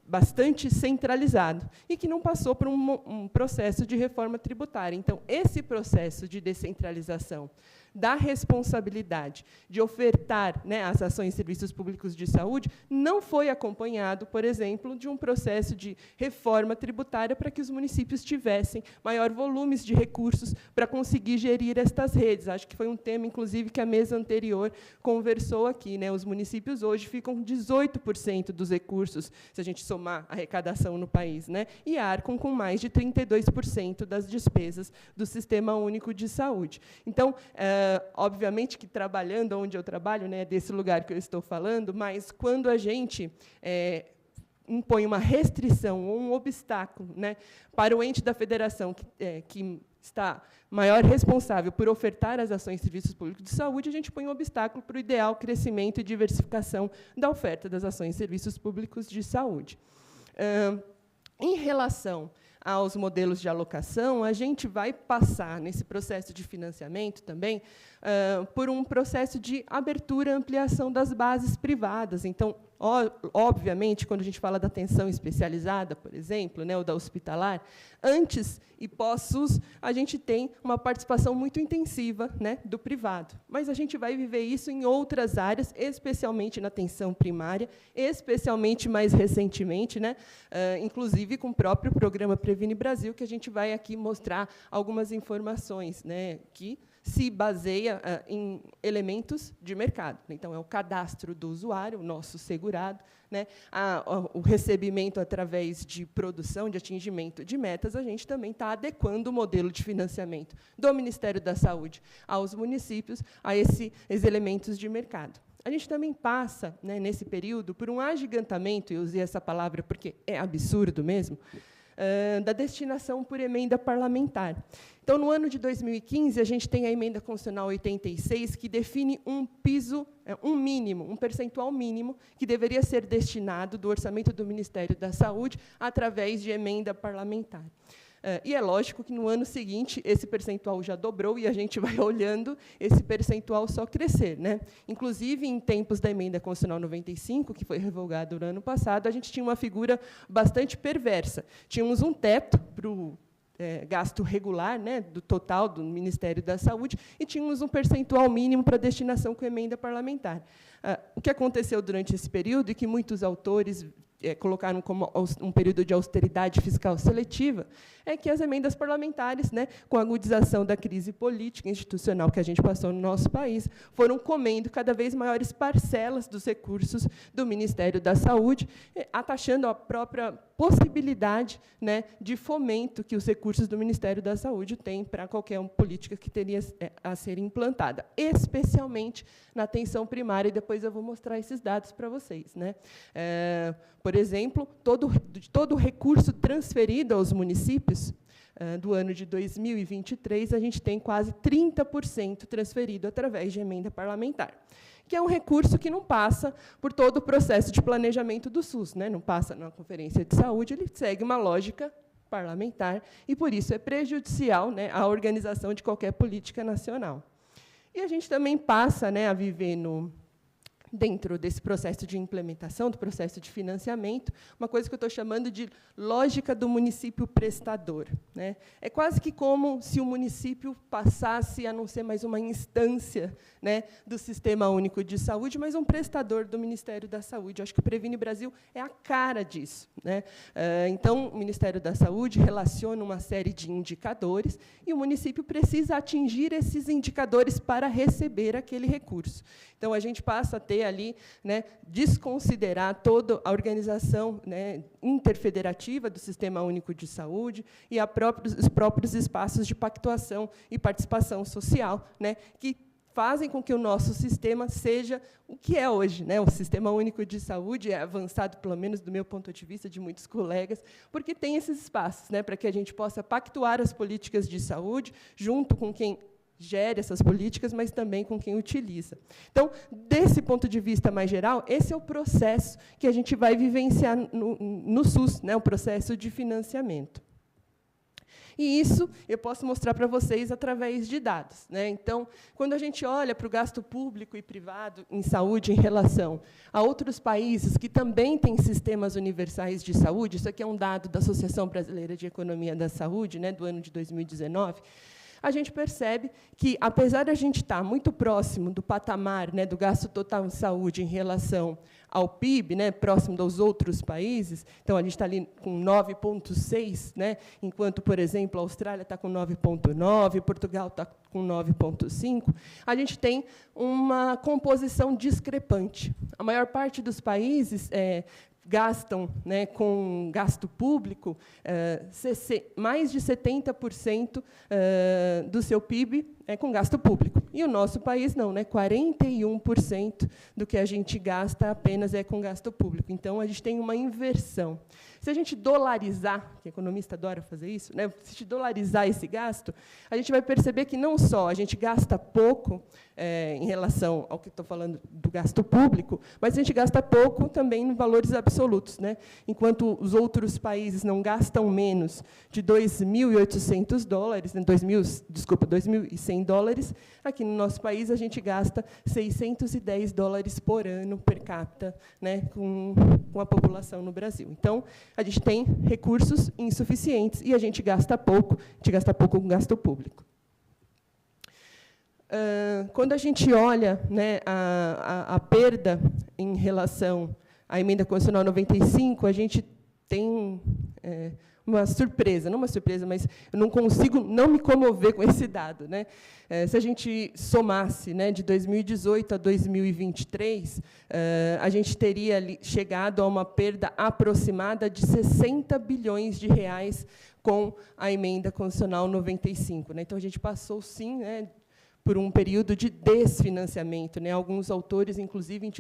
bastante centralizado e que não passou por um processo de reforma tributária. Então, esse processo de descentralização da responsabilidade de ofertar, né, as ações e serviços públicos de saúde não foi acompanhado, por exemplo, de um processo de reforma tributária para que os municípios tivessem maior volumes de recursos para conseguir gerir estas redes. Acho que foi um tema, inclusive, que a mesa anterior conversou aqui, né? Os municípios hoje ficam com 18% dos recursos, se a gente somar a arrecadação no país, né? E arcam com mais de 32% das despesas do Sistema Único de Saúde. Então, obviamente que trabalhando onde eu trabalho, né, desse lugar que eu estou falando, mas quando a gente impõe uma restrição ou um obstáculo, né, para o ente da federação que está maior responsável por ofertar as ações e serviços públicos de saúde, a gente põe um obstáculo para o ideal crescimento e diversificação da oferta das ações e serviços públicos de saúde. Em relação aos modelos de alocação, a gente vai passar, nesse processo de financiamento também, por um processo de abertura e ampliação das bases privadas. Então, Obviamente, quando a gente fala da atenção especializada, por exemplo, né, ou da hospitalar, antes e pós-SUS, a gente tem uma participação muito intensiva, né, do privado. Mas a gente vai viver isso em outras áreas, especialmente na atenção primária, especialmente mais recentemente, né, inclusive com o próprio programa Previne Brasil, que a gente vai aqui mostrar algumas informações, né, que se baseia em elementos de mercado. Então, é o cadastro do usuário, o nosso segurado, né? O recebimento através de produção, de atingimento de metas, a gente também está adequando o modelo de financiamento do Ministério da Saúde aos municípios, a esses elementos de mercado. A gente também passa, né, nesse período, por um agigantamento, eu usei essa palavra porque é absurdo mesmo, da destinação por emenda parlamentar. Então, no ano de 2015, a gente tem a Emenda Constitucional 86, que define um piso, um mínimo, um percentual mínimo, que deveria ser destinado do orçamento do Ministério da Saúde através de emenda parlamentar. E é lógico que, no ano seguinte, esse percentual já dobrou e a gente vai olhando esse percentual só crescer, né? Inclusive, em tempos da Emenda Constitucional 95, que foi revogada no ano passado, a gente tinha uma figura bastante perversa. Tínhamos um teto para o gasto regular, né, do total do Ministério da Saúde, e tínhamos um percentual mínimo para destinação com emenda parlamentar. O que aconteceu durante esse período, e que muitos autores colocaram como um período de austeridade fiscal seletiva, é que as emendas parlamentares, né, com a agudização da crise política e institucional que a gente passou no nosso país, foram comendo cada vez maiores parcelas dos recursos do Ministério da Saúde, atachando a própria possibilidade, né, de fomento que os recursos do Ministério da Saúde têm para qualquer política que teria a ser implantada, especialmente na atenção primária, e depois eu vou mostrar esses dados para vocês, né? Por exemplo, todo o recurso transferido aos municípios do ano de 2023, a gente tem quase 30% transferido através de emenda parlamentar, que é um recurso que não passa por todo o processo de planejamento do SUS, né? Não passa na Conferência de Saúde, ele segue uma lógica parlamentar, e, por isso, é prejudicial, né, à organização de qualquer política nacional. E a gente também passa, né, a viver dentro desse processo de implementação, do processo de financiamento, uma coisa que eu estou chamando de lógica do município prestador, né? É quase que como se o município passasse a não ser mais uma instância, né, do Sistema Único de Saúde, mas um prestador do Ministério da Saúde. Eu acho que o Previne Brasil é a cara disso, né? Então, o Ministério da Saúde relaciona uma série de indicadores e o município precisa atingir esses indicadores para receber aquele recurso. Então, a gente passa a ter ali, né, desconsiderar toda a organização, né, interfederativa do Sistema Único de Saúde e os próprios espaços de pactuação e participação social, né, que fazem com que o nosso sistema seja o que é hoje, né? O Sistema Único de Saúde é avançado, pelo menos do meu ponto de vista, de muitos colegas, porque tem esses espaços, né, para que a gente possa pactuar as políticas de saúde junto com quem gere essas políticas, mas também com quem utiliza. Então, desse ponto de vista mais geral, esse é o processo que a gente vai vivenciar no SUS, né, o processo de financiamento. E isso eu posso mostrar para vocês através de dados, né? Então, quando a gente olha para o gasto público e privado em saúde em relação a outros países que também têm sistemas universais de saúde, isso aqui é um dado da Associação Brasileira de Economia da Saúde, né, do ano de 2019, a gente percebe que, apesar de a gente estar muito próximo do patamar, né, do gasto total em saúde em relação ao PIB, né, próximo dos outros países, então a gente está ali com 9,6, né, enquanto, por exemplo, a Austrália está com 9,9, Portugal está com 9,5, a gente tem uma composição discrepante. A maior parte dos países gastam, né, com gasto público, mais de 70% do seu PIB é com gasto público. E o nosso país não, né, 41% do que a gente gasta apenas é com gasto público. Então, a gente tem uma inversão. Se a gente dolarizar, que economista adora fazer isso, né, se a gente dolarizar esse gasto, a gente vai perceber que não só a gente gasta pouco em relação ao que estou falando do gasto público, mas a gente gasta pouco também em valores absolutos, né? Enquanto os outros países não gastam menos de $2.800, né, 2.100 dólares, aqui aqui no nosso país, a gente gasta $610 por ano per capita, né, com a população no Brasil. Então, a gente tem recursos insuficientes e a gente gasta pouco com gasto público. Quando a gente olha, né, a perda em relação à Emenda Constitucional 95, a gente tem uma surpresa, não uma surpresa, mas eu não consigo não me comover com esse dado, né? Se a gente somasse, né, de 2018 a 2023, a gente teria ali chegado a uma perda aproximada de 60 bilhões de reais com a Emenda Constitucional 95, né? Então, a gente passou, sim, né, por um período de desfinanciamento, né? Alguns autores, inclusive,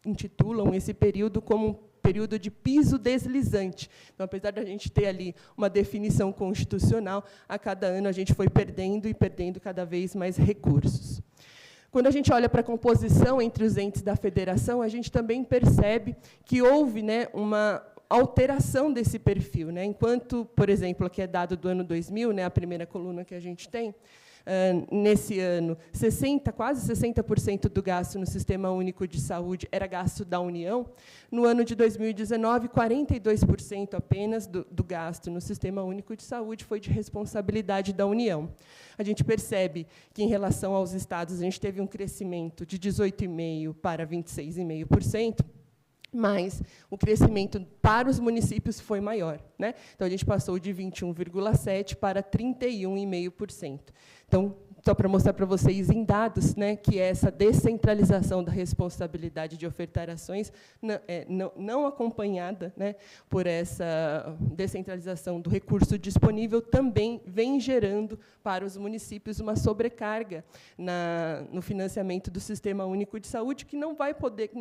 intitulam esse período como um período de piso deslizante. Então, apesar da gente ter ali uma definição constitucional, a cada ano a gente foi perdendo e perdendo cada vez mais recursos. Quando a gente olha para a composição entre os entes da federação, a gente também percebe que houve, né, uma alteração desse perfil, né? Enquanto, por exemplo, aqui é dado do ano 2000, né, a primeira coluna que a gente tem, nesse ano, quase 60% do gasto no Sistema Único de Saúde era gasto da União. No ano de 2019, 42% apenas do gasto no Sistema Único de Saúde foi de responsabilidade da União. A gente percebe que, em relação aos estados, a gente teve um crescimento de 18,5% para 26,5%, mas o crescimento para os municípios foi maior, né? Então, a gente passou de 21,7% para 31,5%. Então, só para mostrar para vocês em dados, né, que essa descentralização da responsabilidade de ofertar ações não acompanhada, né, por essa descentralização do recurso disponível também vem gerando para os municípios uma sobrecarga no financiamento do Sistema Único de Saúde, que não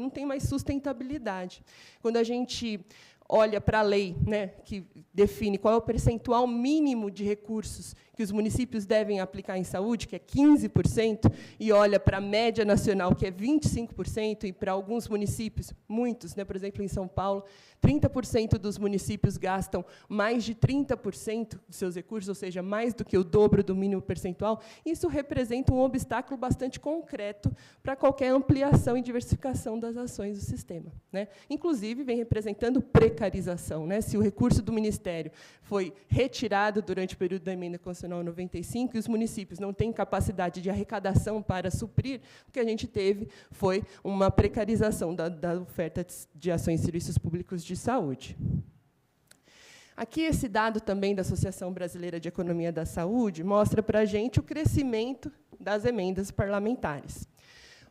tem mais sustentabilidade. Quando a gente olha para a lei, né, que define qual é o percentual mínimo de recursos que os municípios devem aplicar em saúde, que é 15%, e olha para a média nacional, que é 25%, e para alguns municípios, muitos, né, por exemplo, em São Paulo, 30% dos municípios gastam mais de 30% dos seus recursos, ou seja, mais do que o dobro do mínimo percentual. Isso representa um obstáculo bastante concreto para qualquer ampliação e diversificação das ações do sistema, né? Inclusive, vem representando precarização, né? Se o recurso do Ministério foi retirado durante o período da Emenda Constitucional 95 e os municípios não têm capacidade de arrecadação para suprir, o que a gente teve foi uma precarização da oferta de ações e serviços públicos de saúde. Aqui, esse dado também da Associação Brasileira de Economia da Saúde mostra para a gente o crescimento das emendas parlamentares.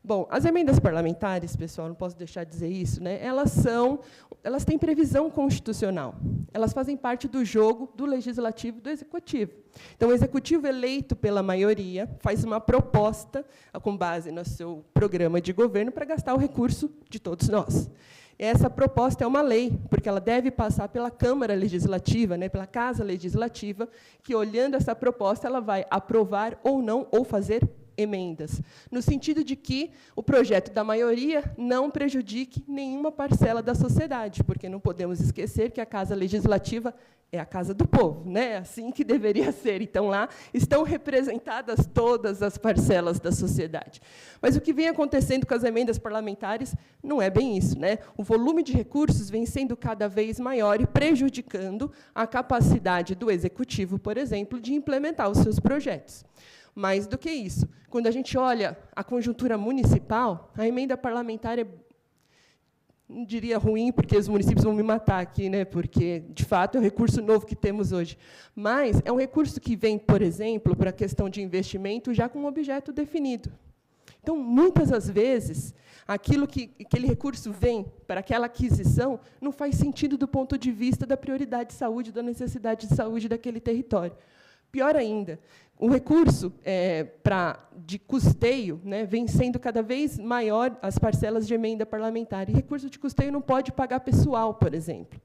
Bom, as emendas parlamentares, pessoal, não posso deixar de dizer isso, né? Elas têm previsão constitucional. Elas fazem parte do jogo do legislativo e do executivo. Então, o executivo eleito pela maioria faz uma proposta com base no seu programa de governo para gastar o recurso de todos nós. Essa proposta é uma lei, porque ela deve passar pela Câmara Legislativa, né, pela Casa Legislativa, que, olhando essa proposta, ela vai aprovar ou não, ou fazer emendas, no sentido de que o projeto da maioria não prejudique nenhuma parcela da sociedade, porque não podemos esquecer que a Casa Legislativa é a casa do povo, né? Assim que deveria ser. Então, lá estão representadas todas as parcelas da sociedade. Mas o que vem acontecendo com as emendas parlamentares não é bem isso, né? O volume de recursos vem sendo cada vez maior e prejudicando a capacidade do Executivo, por exemplo, de implementar os seus projetos. Mais do que isso, quando a gente olha a conjuntura municipal, a emenda parlamentar é, não diria ruim, porque os municípios vão me matar aqui, né, porque, de fato, é um recurso novo que temos hoje. Mas é um recurso que vem, por exemplo, para a questão de investimento, já com um objeto definido. Então, muitas das vezes, aquele recurso vem para aquela aquisição, não faz sentido do ponto de vista da prioridade de saúde, da necessidade de saúde daquele território. Pior ainda, o recurso de custeio, né, vem sendo cada vez maior as parcelas de emenda parlamentar. E recurso de custeio não pode pagar pessoal, por exemplo.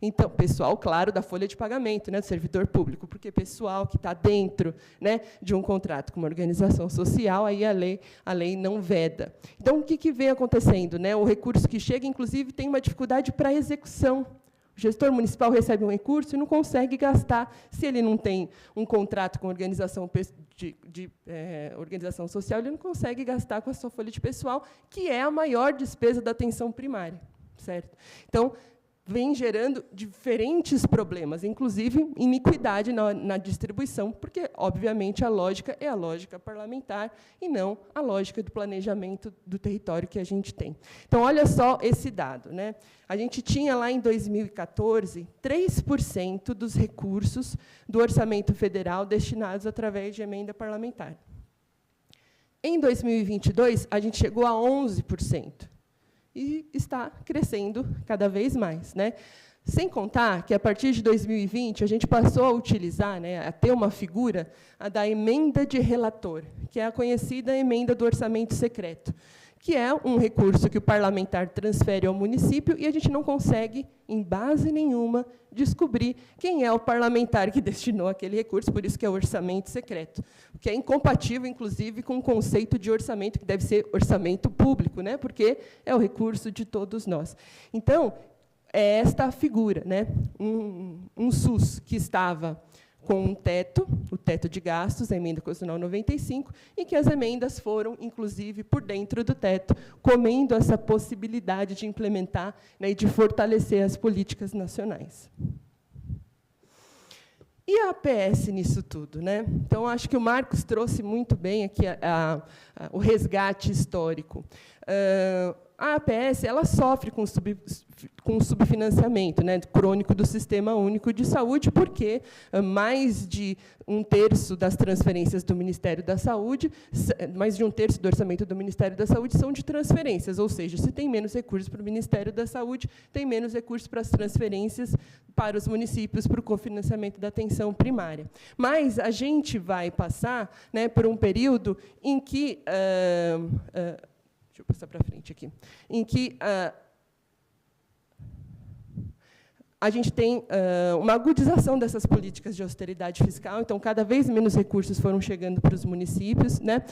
Então, pessoal, claro, da folha de pagamento, né, do servidor público, porque pessoal que está dentro, né, de um contrato com uma organização social, aí a lei não veda. Então, o que vem acontecendo, né? O recurso que chega, inclusive, tem uma dificuldade para a execução, O gestor municipal recebe um recurso e não consegue gastar se ele não tem um contrato com organização organização social, ele não consegue gastar com a sua folha de pessoal, que é a maior despesa da atenção primária, certo? Então, vem gerando diferentes problemas, inclusive iniquidade na distribuição, porque, obviamente, a lógica é a lógica parlamentar e não a lógica do planejamento do território que a gente tem. Então, olha só esse dado, né? A gente tinha, lá em 2014, 3% dos recursos do orçamento federal destinados através de emenda parlamentar. Em 2022, a gente chegou a 11%. E está crescendo cada vez mais, né? Sem contar que, a partir de 2020, a gente passou a utilizar, né, a ter uma figura, a da emenda de relator, que é a conhecida emenda do orçamento secreto, que é um recurso que o parlamentar transfere ao município e a gente não consegue, em base nenhuma, descobrir quem é o parlamentar que destinou aquele recurso, por isso que é o orçamento secreto, o que é incompatível, inclusive, com o conceito de orçamento, que deve ser orçamento público, né, porque é o recurso de todos nós. Então, é esta a figura, né, um SUS que estava com um teto, o teto de gastos, a emenda constitucional 95, e que as emendas foram, inclusive, por dentro do teto, comendo essa possibilidade de implementar, né, e de fortalecer as políticas nacionais. E a APS nisso tudo, né? Então, acho que o Marcos trouxe muito bem aqui o resgate histórico. A APS ela sofre com subfinanciamento, né, crônico do Sistema Único de Saúde, porque mais de 1/3 das transferências do Ministério da Saúde, mais de 1/3 do orçamento do Ministério da Saúde são de transferências, ou seja, se tem menos recursos para o Ministério da Saúde, tem menos recursos para as transferências para os municípios, para o cofinanciamento da atenção primária. Mas a gente vai passar, né, por um período em que deixa eu passar para frente aqui, em que a gente tem uma agudização dessas políticas de austeridade fiscal, então, cada vez menos recursos foram chegando para os municípios, né?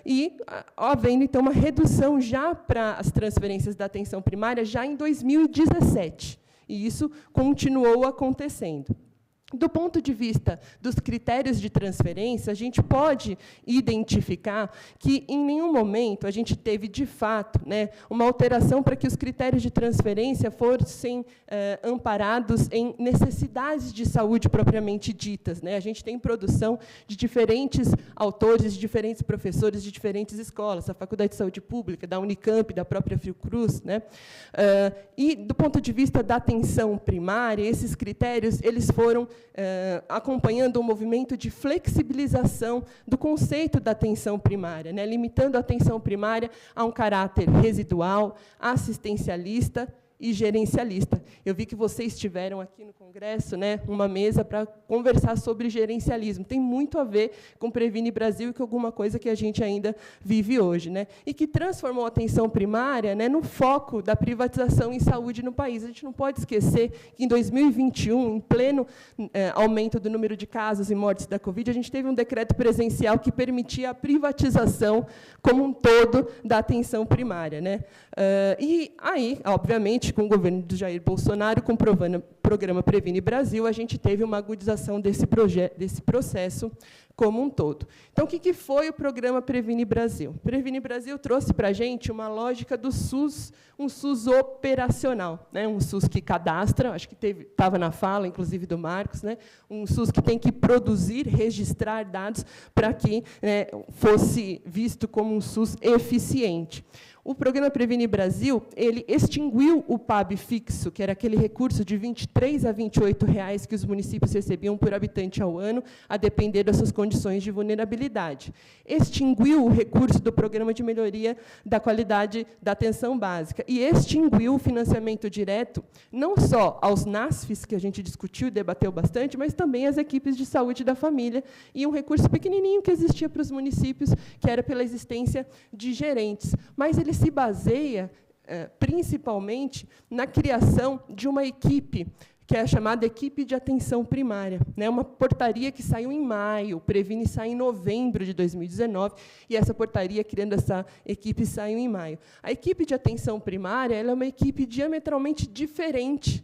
E havendo, então, uma redução já para as transferências da atenção primária já em 2017, e isso continuou acontecendo. Do ponto de vista dos critérios de transferência, a gente pode identificar que, em nenhum momento, a gente teve, de fato, né, uma alteração para que os critérios de transferência fossem amparados em necessidades de saúde propriamente ditas, né? A gente tem produção de diferentes autores, de diferentes professores, de diferentes escolas, a Faculdade de Saúde Pública, da Unicamp, da própria Fiocruz, né? E, do ponto de vista da atenção primária, esses critérios eles foram acompanhando um movimento de flexibilização do conceito da atenção primária, né, limitando a atenção primária a um caráter residual, assistencialista e gerencialista. Eu vi que vocês tiveram aqui no Congresso, né, uma mesa para conversar sobre gerencialismo. Tem muito a ver com Previne Brasil e com alguma coisa que a gente ainda vive hoje, né, e que transformou a atenção primária, né, no foco da privatização em saúde no país. A gente não pode esquecer que, em 2021, em pleno aumento do número de casos e mortes da Covid, a gente teve um decreto presidencial que permitia a privatização como um todo da atenção primária, né? E aí, obviamente, com o governo do Jair Bolsonaro, com o programa Previne Brasil, a gente teve uma agudização desse processo como um todo. Então, o que foi o programa Previne Brasil? Previne Brasil trouxe para a gente uma lógica do SUS, um SUS operacional, né? Um SUS que cadastra, acho que estava na fala, inclusive, do Marcos, né? Um SUS que tem que produzir, registrar dados para que, né, fosse visto como um SUS eficiente. O programa Previne Brasil ele extinguiu o PAB fixo, que era aquele recurso de R$ 23 a R$ 28 que os municípios recebiam por habitante ao ano, a depender das suas condições de vulnerabilidade. Extinguiu o recurso do Programa de Melhoria da Qualidade da Atenção Básica e extinguiu o financiamento direto, não só aos NASFs, que a gente discutiu e debateu bastante, mas também às equipes de saúde da família, e um recurso pequenininho que existia para os municípios, que era pela existência de gerentes. Mas ele se baseia, principalmente, na criação de uma equipe, que é a chamada Equipe de Atenção Primária, né? Uma portaria que saiu em maio, o Previne sai em novembro de 2019, e essa portaria, criando essa equipe, saiu em maio. A Equipe de Atenção Primária ela é uma equipe diametralmente diferente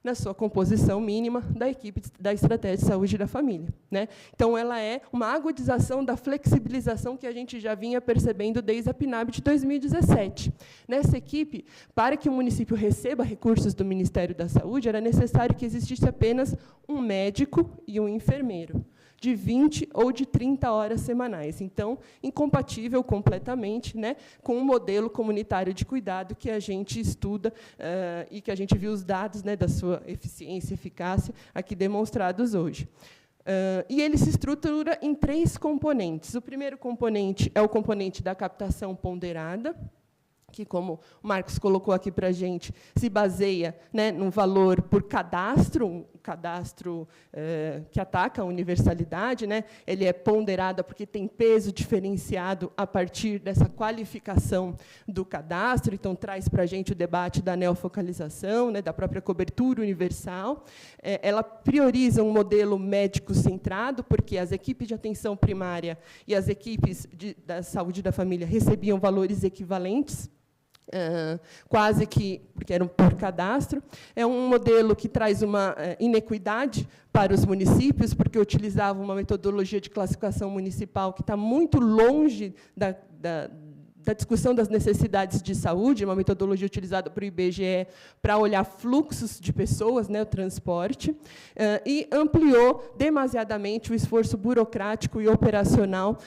na sua composição mínima da equipe da Estratégia de Saúde da Família, né? Então, ela é uma agudização da flexibilização que a gente já vinha percebendo desde a PNAB de 2017. Nessa equipe, para que o município receba recursos do Ministério da Saúde, era necessário que existisse apenas um médico e um enfermeiro, de 20 ou de 30 horas semanais. Então, incompatível completamente, né, com o modelo comunitário de cuidado que a gente estuda e que a gente viu os dados, né, da sua eficiência e eficácia aqui demonstrados hoje. E ele se estrutura em 3 componentes. O primeiro componente é o componente da captação ponderada, que, como o Marcos colocou aqui para a gente, se baseia, né, num valor por cadastro, um cadastro que ataca a universalidade, né? Ele é ponderado porque tem peso diferenciado a partir dessa qualificação do cadastro, então traz para a gente o debate da neofocalização, né, da própria cobertura universal. Ela prioriza um modelo médico-centrado, porque as equipes de atenção primária e as equipes da saúde da família recebiam valores equivalentes, quase que, porque eram por cadastro. É um modelo que traz uma inequidade para os municípios, porque utilizava uma metodologia de classificação municipal que está muito longe da discussão das necessidades de saúde, uma metodologia utilizada para o IBGE para olhar fluxos de pessoas, né, o transporte, e ampliou demasiadamente o esforço burocrático e operacional,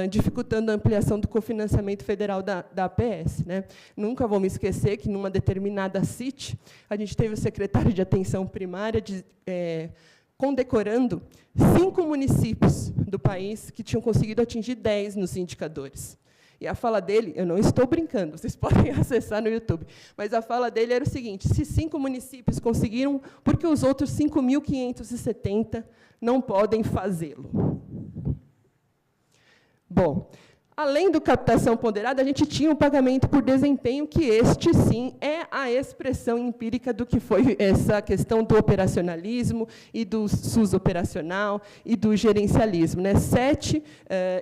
dificultando a ampliação do cofinanciamento federal da APS, né. Nunca vou me esquecer que, numa determinada CIT, a gente teve o secretário de Atenção Primária condecorando 5 municípios do país que tinham conseguido atingir 10 nos indicadores. E a fala dele, eu não estou brincando, vocês podem acessar no YouTube, mas a fala dele era o seguinte: se 5 municípios conseguiram, por que os outros 5.570 não podem fazê-lo? Bom, além do captação ponderada, a gente tinha o pagamento por desempenho, que este, sim, é a expressão empírica do que foi essa questão do operacionalismo e do SUS operacional e do gerencialismo, né? 7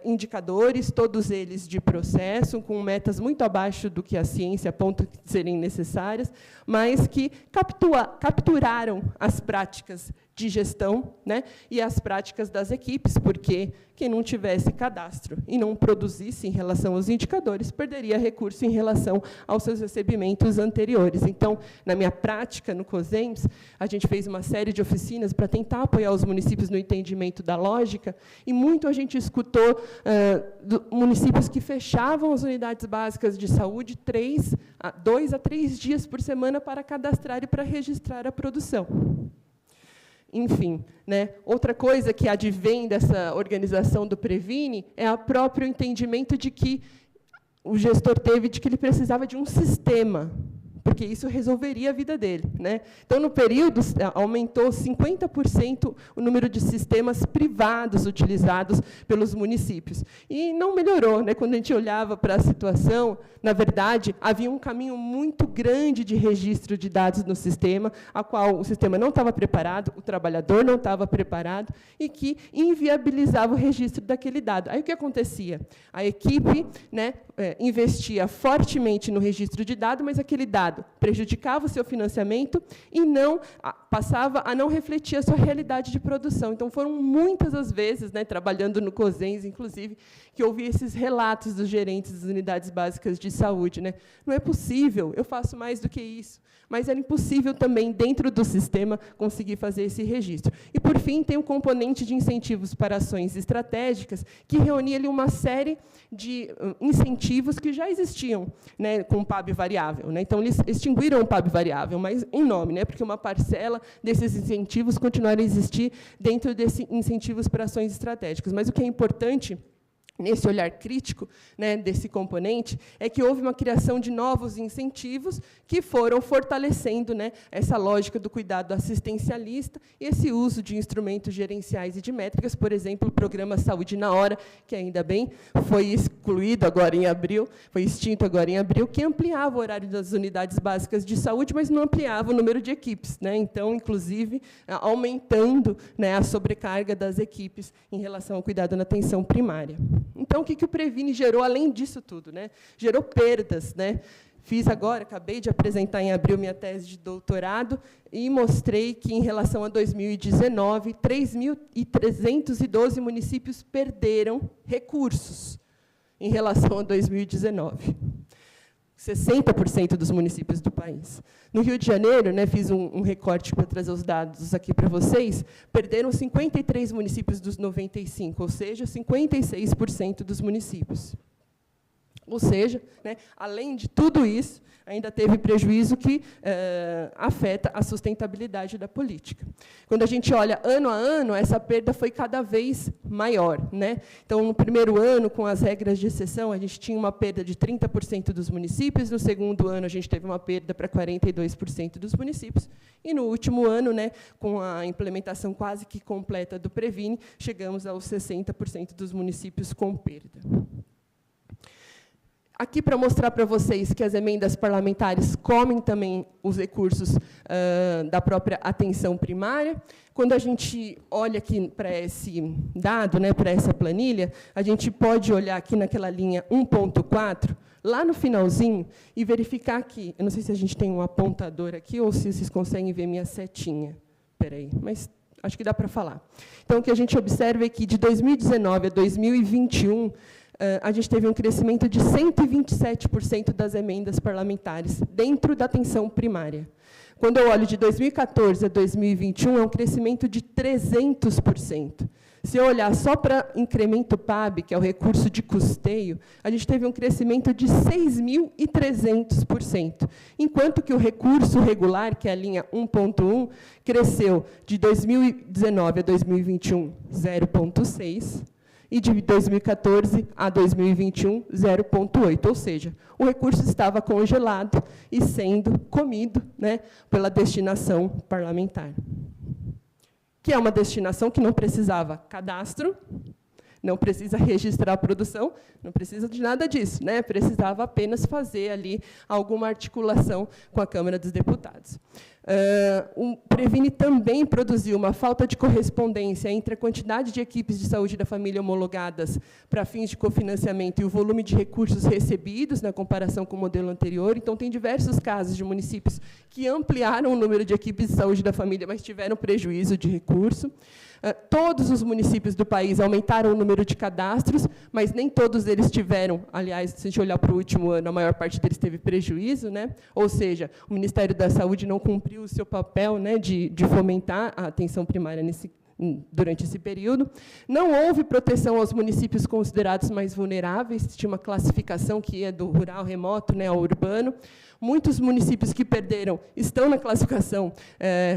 indicadores, todos eles de processo, com metas muito abaixo do que a ciência aponta que serem necessárias, mas que capturaram as práticas de gestão, né, e as práticas das equipes, porque quem não tivesse cadastro e não produzisse em relação aos indicadores, perderia recurso em relação aos seus recebimentos anteriores. Então, na minha prática no COSEMS, a gente fez uma série de oficinas para tentar apoiar os municípios no entendimento da lógica, e muito a gente escutou municípios que fechavam as unidades básicas de saúde 2 a 3 dias por semana para cadastrar e para registrar a produção. Enfim, né? Outra coisa que advém dessa organização do Previne é o próprio entendimento de que o gestor teve de que ele precisava de um sistema, porque isso resolveria a vida dele, né? Então, no período, aumentou 50% o número de sistemas privados utilizados pelos municípios. E não melhorou, né? Quando a gente olhava para a situação, na verdade, havia um caminho muito grande de registro de dados no sistema, a qual o sistema não estava preparado, o trabalhador não estava preparado, e que inviabilizava o registro daquele dado. Aí, o que acontecia? A equipe, né, investia fortemente no registro de dados, mas aquele dado prejudicava o seu financiamento e não passava a não refletir a sua realidade de produção. Então, foram muitas as vezes, né, trabalhando no COSEMS, inclusive, que eu ouvi esses relatos dos gerentes das unidades básicas de saúde, né? Não é possível, eu faço mais do que isso. Mas era impossível também, dentro do sistema, conseguir fazer esse registro. E, por fim, tem um componente de incentivos para ações estratégicas, que reunia ali uma série de incentivos que já existiam, né, com o PAB variável, né? Então, eles extinguiram o PAB variável, mas em nome, né, porque uma parcela desses incentivos continuaram a existir dentro desses incentivos para ações estratégicas. Mas o que é importante nesse olhar crítico, né, desse componente, é que houve uma criação de novos incentivos que foram fortalecendo, né, essa lógica do cuidado assistencialista e esse uso de instrumentos gerenciais e de métricas, por exemplo, o programa Saúde na Hora, que ainda bem foi excluído agora em abril, foi extinto agora em abril, que ampliava o horário das unidades básicas de saúde, mas não ampliava o número de equipes, né? Então, inclusive, aumentando, né, a sobrecarga das equipes em relação ao cuidado na atenção primária. Então, o que o Previne gerou, além disso tudo, né? Gerou perdas, né? Fiz agora, acabei de apresentar em abril minha tese de doutorado e mostrei que, em relação a 2019, 3.312 municípios perderam recursos em relação a 2019. 60% dos municípios do país. No Rio de Janeiro, né, fiz um recorte para trazer os dados aqui para vocês, perderam 53 municípios dos 95, ou seja, 56% dos municípios. Ou seja, né, além de tudo isso, ainda teve prejuízo que afeta a sustentabilidade da política. Quando a gente olha ano a ano, essa perda foi cada vez maior, né? Então, no primeiro ano, com as regras de exceção, a gente tinha uma perda de 30% dos municípios, no segundo ano, a gente teve uma perda para 42% dos municípios, e no último ano, né, com a implementação quase que completa do Previne, chegamos aos 60% dos municípios com perda. Aqui, para mostrar para vocês que as emendas parlamentares comem também os recursos da própria atenção primária. Quando a gente olha aqui para esse dado, né, para essa planilha, a gente pode olhar aqui naquela linha 1.4, lá no finalzinho, e verificar aqui. Eu não sei se a gente tem um apontador aqui ou se vocês conseguem ver minha setinha. Espera aí, mas acho que dá para falar. Então, o que a gente observa é que, de 2019 a 2021, a gente teve um crescimento de 127% das emendas parlamentares dentro da atenção primária. Quando eu olho de 2014 a 2021, é um crescimento de 300%. Se eu olhar só para incremento PAB, que é o recurso de custeio, a gente teve um crescimento de 6.300%, enquanto que o recurso regular, que é a linha 1.1, cresceu de 2019 a 2021, 0,6%, e de 2014 a 2021, 0,8%. Ou seja, o recurso estava congelado e sendo comido, né, pela destinação parlamentar. Que é uma destinação que não precisava cadastro, não precisa registrar a produção, não precisa de nada disso, né? Precisava apenas fazer ali alguma articulação com a Câmara dos Deputados. O Previne também produziu uma falta de correspondência entre a quantidade de equipes de saúde da família homologadas para fins de cofinanciamento e o volume de recursos recebidos na comparação com o modelo anterior. Então, tem diversos casos de municípios que ampliaram o número de equipes de saúde da família, mas tiveram prejuízo de recurso. Todos os municípios do país aumentaram o número de cadastros, mas nem todos eles tiveram, aliás, se a gente olhar para o último ano, a maior parte deles teve prejuízo, né? Ou seja, o Ministério da Saúde não cumpriu o seu papel, né, de fomentar a atenção primária durante esse período. Não houve proteção aos municípios considerados mais vulneráveis, tinha uma classificação que ia do rural remoto, né, ao urbano. Muitos municípios que perderam estão na classificação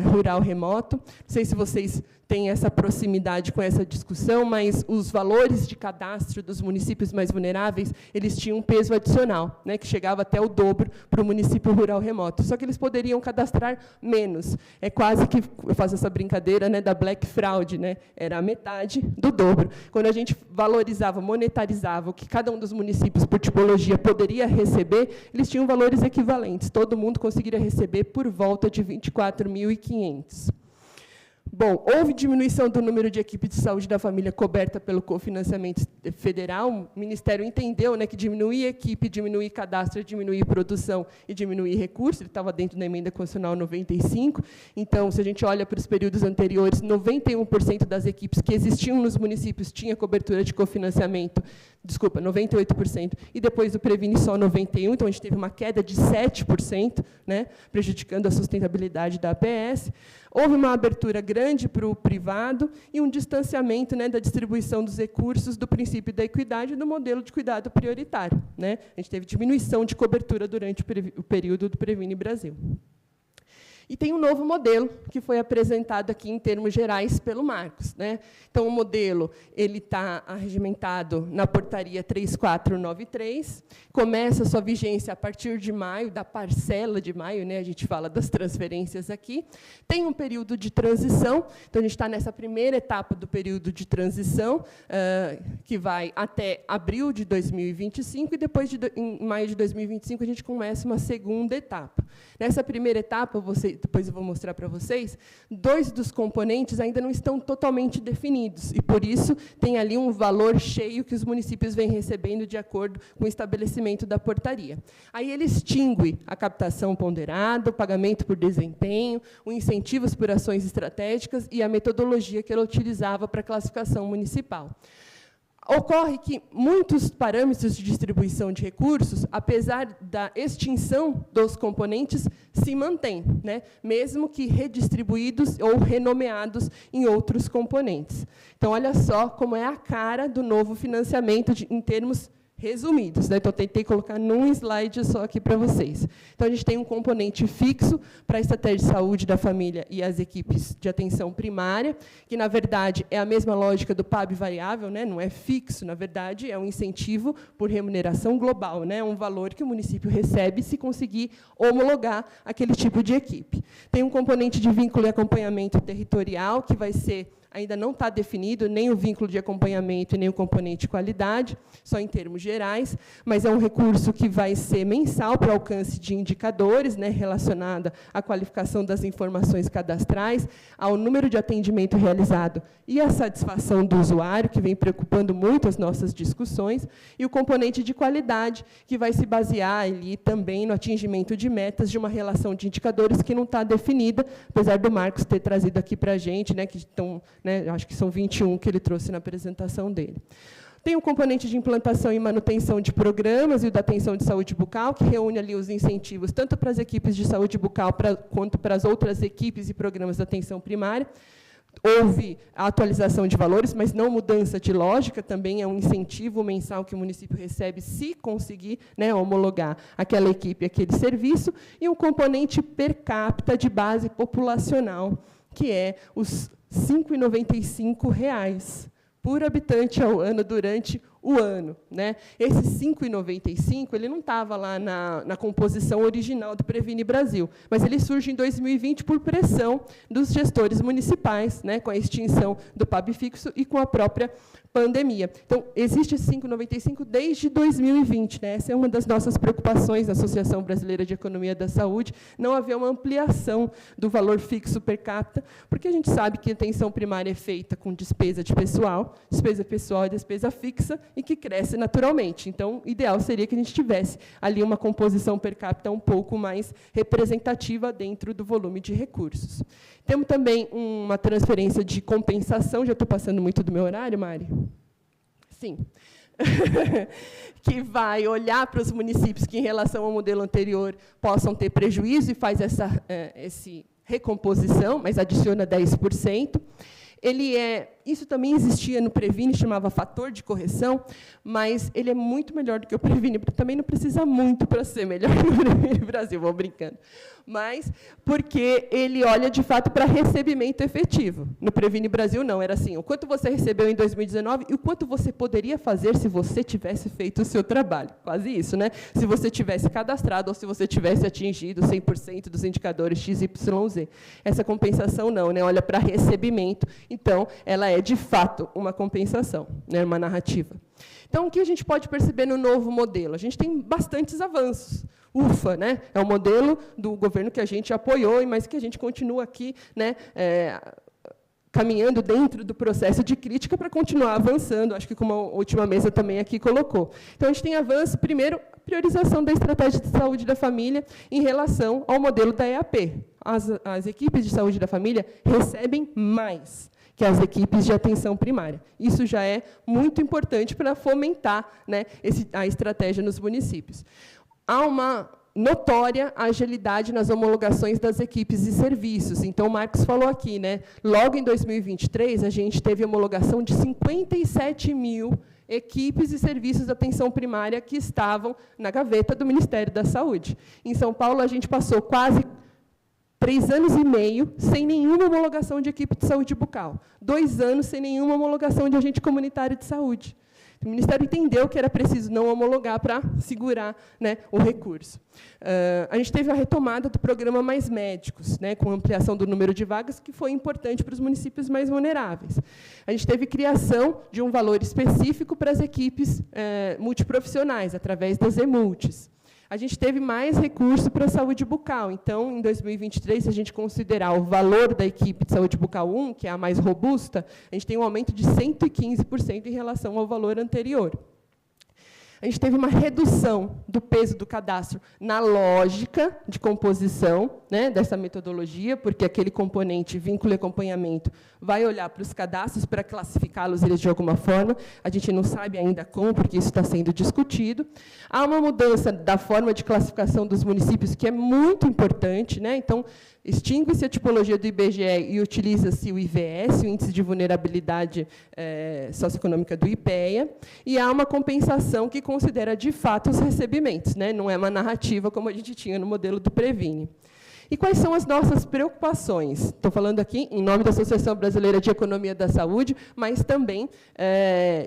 rural remoto. Não sei se vocês têm essa proximidade com essa discussão, mas os valores de cadastro dos municípios mais vulneráveis, eles tinham um peso adicional, né, que chegava até o dobro para o município rural remoto. Só que eles poderiam cadastrar menos. É quase que, eu faço essa brincadeira, né, da black fraud, né, era a metade do dobro. Quando a gente valorizava, monetarizava o que cada um dos municípios, por tipologia, poderia receber, eles tinham valores equivalentes. Todo mundo conseguiria receber por volta de 24.500. Bom, houve diminuição do número de equipes de saúde da família coberta pelo cofinanciamento federal. O Ministério entendeu, né, que diminuir equipe, diminuir cadastro, diminuir produção e diminuir recurso. Ele estava dentro da emenda constitucional 95. Então, se a gente olha para os períodos anteriores, 91% das equipes que existiam nos municípios tinha cobertura de cofinanciamento. Desculpa, 98%, e depois do Previne só 91%, então a gente teve uma queda de 7%, né, prejudicando a sustentabilidade da APS. Houve uma abertura grande para o privado e um distanciamento, né, da distribuição dos recursos do princípio da equidade e do modelo de cuidado prioritário, né. A gente teve diminuição de cobertura durante o período do Previne Brasil. E tem um novo modelo que foi apresentado aqui em termos gerais pelo Marcos, né? Então, o modelo ele está arregimentado na portaria 3493, começa a sua vigência a partir de maio, da parcela de maio, né? A gente fala das transferências aqui. Tem um período de transição, então a gente está nessa primeira etapa do período de transição, que vai até abril de 2025, e depois, em maio de 2025, a gente começa uma segunda etapa. Nessa primeira etapa, depois eu vou mostrar para vocês, 2 dos componentes ainda não estão totalmente definidos, e, por isso, tem ali um valor cheio que os municípios vêm recebendo de acordo com o estabelecimento da portaria. Aí ele extingue a captação ponderada, o pagamento por desempenho, o incentivos por ações estratégicas e a metodologia que ela utilizava para a classificação municipal. Ocorre que muitos parâmetros de distribuição de recursos, apesar da extinção dos componentes, se mantêm, né? Mesmo que redistribuídos ou renomeados em outros componentes. Então, olha só como é a cara do novo financiamento em termos resumidos, né? Então, tentei colocar num slide só aqui para vocês. Então, a gente tem um componente fixo para a estratégia de saúde da família e as equipes de atenção primária, que, na verdade, é a mesma lógica do PAB variável, né? Não é fixo, na verdade, é um incentivo por remuneração global, né? Um valor que o município recebe se conseguir homologar aquele tipo de equipe. Tem um componente de vínculo e acompanhamento territorial, que vai ser, ainda não está definido nem o vínculo de acompanhamento e nem o componente de qualidade, só em termos gerais, mas é um recurso que vai ser mensal para o alcance de indicadores, né, relacionada à qualificação das informações cadastrais, ao número de atendimento realizado e à satisfação do usuário, que vem preocupando muito as nossas discussões, e o componente de qualidade, que vai se basear ali também no atingimento de metas de uma relação de indicadores que não está definida, apesar do Marcos ter trazido aqui para a gente, né, que estão, né, acho que são 21 que ele trouxe na apresentação dele. Tem o componente de implantação e manutenção de programas e o da atenção de saúde bucal, que reúne ali os incentivos tanto para as equipes de saúde bucal quanto para as outras equipes e programas da atenção primária. Houve a atualização de valores, mas não mudança de lógica, também é um incentivo mensal que o município recebe se conseguir, né, homologar aquela equipe, aquele serviço, e um componente per capita de base populacional, que é os R$ 5,95 por habitante ao ano durante o ano, né? Esse 5,95 ele não estava lá na composição original do Previne Brasil, mas ele surge em 2020 por pressão dos gestores municipais, né, com a extinção do PAB fixo e com a própria pandemia. Então, existe esse 5,95 desde 2020. Né? Essa é uma das nossas preocupações na Associação Brasileira de Economia da Saúde, não haver uma ampliação do valor fixo per capita, porque a gente sabe que a atenção primária é feita com despesa pessoal e despesa fixa, e que cresce naturalmente. Então, o ideal seria que a gente tivesse ali uma composição per capita um pouco mais representativa dentro do volume de recursos. Temos também uma transferência de compensação, já estou passando muito do meu horário, Mari? Sim. Que vai olhar para os municípios que, em relação ao modelo anterior, possam ter prejuízo e faz essa recomposição, mas adiciona 10%. Isso também existia no Previne, chamava fator de correção, mas ele é muito melhor do que o Previne, também não precisa muito para ser melhor que o Previne Brasil, vou brincando. Mas porque ele olha, de fato, para recebimento efetivo. No Previne Brasil, não, era assim, o quanto você recebeu em 2019 e o quanto você poderia fazer se você tivesse feito o seu trabalho. Quase isso, né? Se você tivesse cadastrado ou se você tivesse atingido 100% dos indicadores XYZ. Essa compensação não, né? Olha para recebimento. Então, ela é, de fato, uma compensação, né? Uma narrativa. Então, o que a gente pode perceber no novo modelo? A gente tem bastantes avanços. Ufa, né? É um modelo do governo que a gente apoiou, mas que a gente continua aqui, né, caminhando dentro do processo de crítica para continuar avançando, acho que como a última mesa também aqui colocou. Então, a gente tem avanço, primeiro, priorização da estratégia de saúde da família em relação ao modelo da EAP. As equipes de saúde da família recebem mais que as equipes de atenção primária. Isso já é muito importante para fomentar, né, a estratégia nos municípios. Há uma notória agilidade nas homologações das equipes e serviços. Então, o Marcos falou aqui, né? Logo em 2023, a gente teve homologação de 57 mil equipes e serviços de atenção primária que estavam na gaveta do Ministério da Saúde. Em São Paulo, a gente passou quase 3 anos e meio sem nenhuma homologação de equipe de saúde bucal. 2 anos sem nenhuma homologação de agente comunitário de saúde. O Ministério entendeu que era preciso não homologar para segurar, né, o recurso. A gente teve a retomada do programa Mais Médicos, né, com ampliação do número de vagas, que foi importante para os municípios mais vulneráveis. A gente teve criação de um valor específico para as equipes multiprofissionais, através das EMULTIs. a gente teve mais recurso para a saúde bucal. Então, em 2023, se a gente considerar o valor da equipe de saúde bucal 1, que é a mais robusta, a gente tem um aumento de 115% em relação ao valor anterior. A gente teve uma redução do peso do cadastro na lógica de composição, né, dessa metodologia, porque aquele componente vínculo e acompanhamento vai olhar para os cadastros para classificá-los eles de alguma forma. A gente não sabe ainda como, porque isso está sendo discutido. Há uma mudança da forma de classificação dos municípios, que é muito importante, né? Então, extingue-se a tipologia do IBGE e utiliza-se o IVS, o Índice de Vulnerabilidade Socioeconômica do IPEA, e há uma compensação que considera, de fato, os recebimentos, né? Não é uma narrativa como a gente tinha no modelo do Previne. E quais são as nossas preocupações? Estou falando aqui em nome da Associação Brasileira de Economia da Saúde, mas também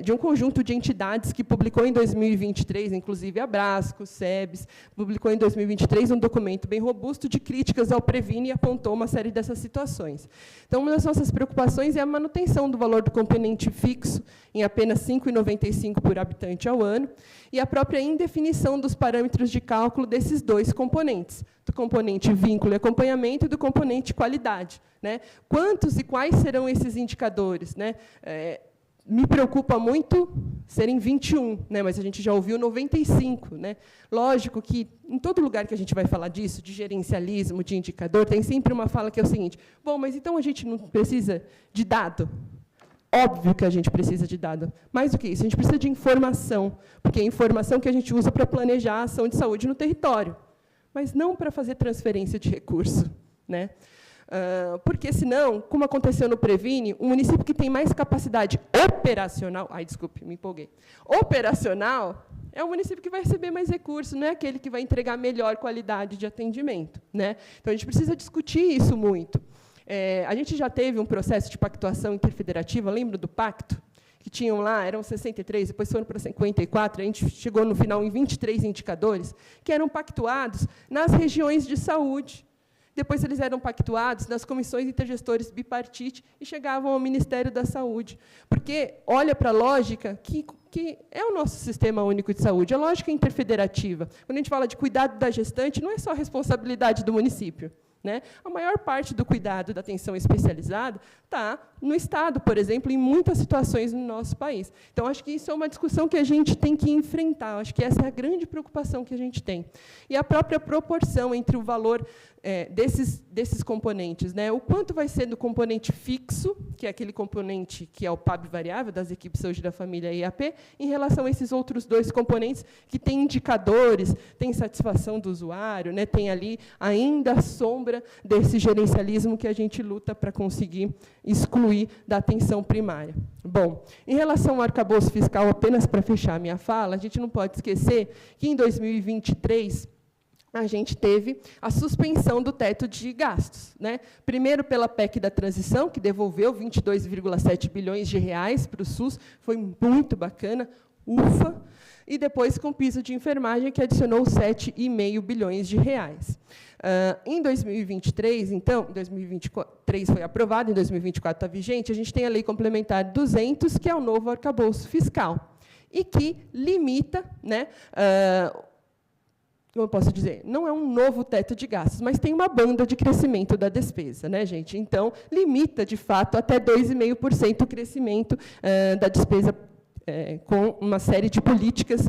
de um conjunto de entidades que publicou em 2023, inclusive a Brasco, SEBS, publicou em 2023 um documento bem robusto de críticas ao Previne e apontou uma série dessas situações. Então, uma das nossas preocupações é a manutenção do valor do componente fixo em apenas R$ 5,95 por habitante ao ano, e a própria indefinição dos parâmetros de cálculo desses dois componentes, do componente vínculo e acompanhamento e do componente qualidade, né? Quantos e quais serão esses indicadores, né? Me preocupa muito serem 21, né? Mas a gente já ouviu 95. Né? Lógico que, em todo lugar que a gente vai falar disso, de gerencialismo, de indicador, tem sempre uma fala que é o seguinte: bom, mas então a gente não precisa de dado? Óbvio que a gente precisa de dado. Mais do que isso, a gente precisa de informação, porque é a informação que a gente usa para planejar a ação de saúde no território, mas não para fazer transferência de recurso, né? Porque, senão, como aconteceu no Previne, um município que tem mais capacidade operacional, desculpe, me empolguei, operacional, é o município que vai receber mais recursos, não é aquele que vai entregar melhor qualidade de atendimento, né? Então, a gente precisa discutir isso muito. A gente já teve um processo de pactuação interfederativa, lembra do pacto? Que tinham lá, eram 63, depois foram para 54, a gente chegou, no final, em 23 indicadores, que eram pactuados nas regiões de saúde. Depois eles eram pactuados nas comissões intergestores bipartite e chegavam ao Ministério da Saúde. Porque olha para a lógica que é o nosso Sistema Único de Saúde, a lógica interfederativa. Quando a gente fala de cuidado da gestante, não é só responsabilidade do município. Né? A maior parte do cuidado da atenção especializada está no Estado, por exemplo, em muitas situações no nosso país. Então, acho que isso é uma discussão que a gente tem que enfrentar. Acho que essa é a grande preocupação que a gente tem. E a própria proporção entre o valor desses componentes. Né? O quanto vai ser do componente fixo, que é aquele componente que é o PAB variável, das equipes de saúde da família e IAP, em relação a esses outros dois componentes, que têm indicadores, tem satisfação do usuário, né? Tem ali ainda a sombra desse gerencialismo que a gente luta para conseguir excluir da atenção primária. Bom, em relação ao arcabouço fiscal, apenas para fechar a minha fala, a gente não pode esquecer que, em 2023, a gente teve a suspensão do teto de gastos. Né? Primeiro, pela PEC da transição, que devolveu 22,7 bilhões de reais para o SUS, foi muito bacana, ufa, e depois com o piso de enfermagem, que adicionou 7,5 bilhões de reais. Em 2023, então, em 2023 foi aprovado, em 2024 está vigente, a gente tem a Lei Complementar 200, que é o novo arcabouço fiscal, e que limita, né, como eu posso dizer, não é um novo teto de gastos, mas tem uma banda de crescimento da despesa, né, gente? Então, limita, de fato, até 2,5% o crescimento da despesa com uma série de políticas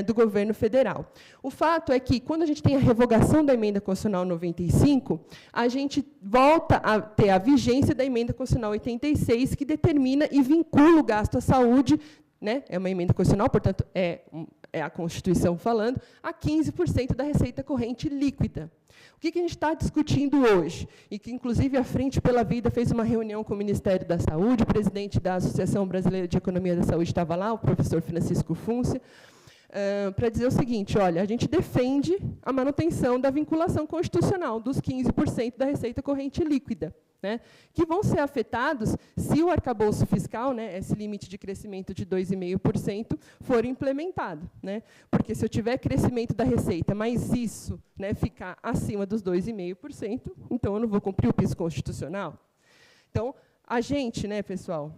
do governo federal. O fato é que, quando a gente tem a revogação da Emenda Constitucional 95, a gente volta a ter a vigência da Emenda Constitucional 86, que determina e vincula o gasto à saúde, né? É uma emenda constitucional, portanto, é a Constituição falando, a 15% da receita corrente líquida. O que a gente está discutindo hoje? E que, inclusive, a Frente pela Vida fez uma reunião com o Ministério da Saúde, o presidente da Associação Brasileira de Economia da Saúde estava lá, o professor Francisco Fúncia, para dizer o seguinte: olha, a gente defende a manutenção da vinculação constitucional dos 15% da receita corrente líquida, né, que vão ser afetados se o arcabouço fiscal, né, esse limite de crescimento de 2,5%, for implementado. Né, porque, se eu tiver crescimento da receita, mas isso, né, ficar acima dos 2,5%, então eu não vou cumprir o piso constitucional. Então, a gente, né, pessoal,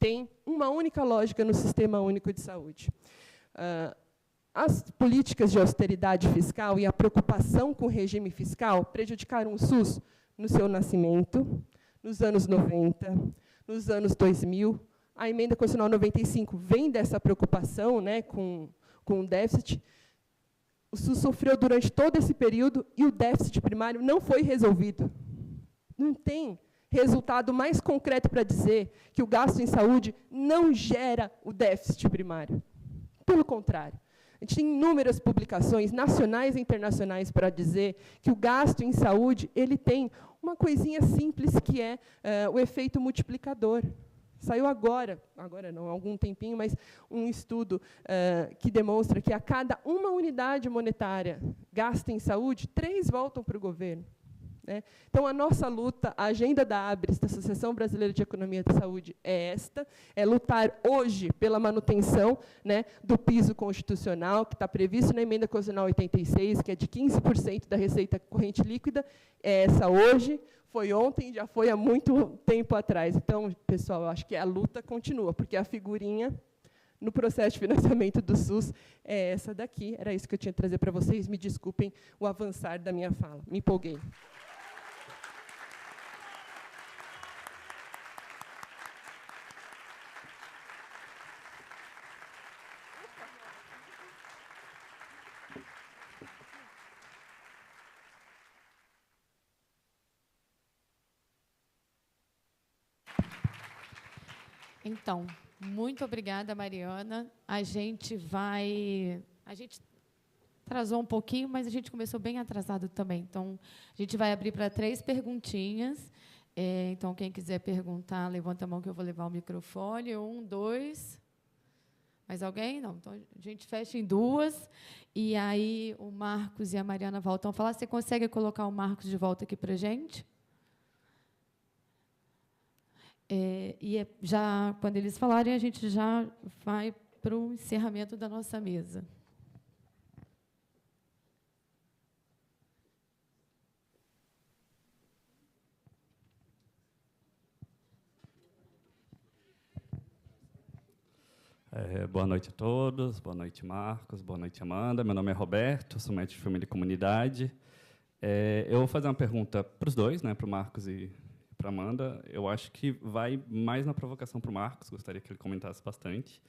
tem uma única lógica no Sistema Único de Saúde. as políticas de austeridade fiscal e a preocupação com o regime fiscal prejudicaram o SUS no seu nascimento, nos anos 90, nos anos 2000. A emenda constitucional 95 vem dessa preocupação, né, com o déficit. O SUS sofreu durante todo esse período e o déficit primário não foi resolvido. Não tem resultado mais concreto para dizer que o gasto em saúde não gera o déficit primário. Pelo contrário. A gente tem inúmeras publicações nacionais e internacionais para dizer que o gasto em saúde ele tem uma coisinha simples, que é o efeito multiplicador. Saiu agora não, há algum tempinho, mas um estudo que demonstra que a cada uma unidade monetária gasta em saúde, 3 voltam para o governo. Né? Então, a nossa luta, a agenda da ABRES, da Associação Brasileira de Economia da Saúde, é esta, é lutar hoje pela manutenção, né, do piso constitucional, que está previsto na Emenda Constitucional 86, que é de 15% da receita corrente líquida, é essa hoje, foi ontem, já foi há muito tempo atrás. Então, pessoal, eu acho que a luta continua, porque a figurinha no processo de financiamento do SUS é essa daqui. Era isso que eu tinha que trazer para vocês. Me desculpem o avançar da minha fala. Me empolguei. Então, muito obrigada, Mariana. A gente atrasou um pouquinho, mas a gente começou bem atrasado também. Então, a gente vai abrir para 3 perguntinhas. Então, quem quiser perguntar, levanta a mão que eu vou levar o microfone. 1, 2. Mais alguém? Não. Então, a gente fecha em 2. E aí o Marcos e a Mariana voltam a falar. Você consegue colocar o Marcos de volta aqui para a gente? Já, quando eles falarem, a gente já vai para o encerramento da nossa mesa. Boa noite a todos, boa noite, Marcos, boa noite, Amanda. Meu nome é Roberto, sou médico de família e comunidade. Eu vou fazer uma pergunta para os dois, né, para o Marcos e para a Amanda. Eu acho que vai mais na provocação para o Marcos, gostaria que ele comentasse bastante,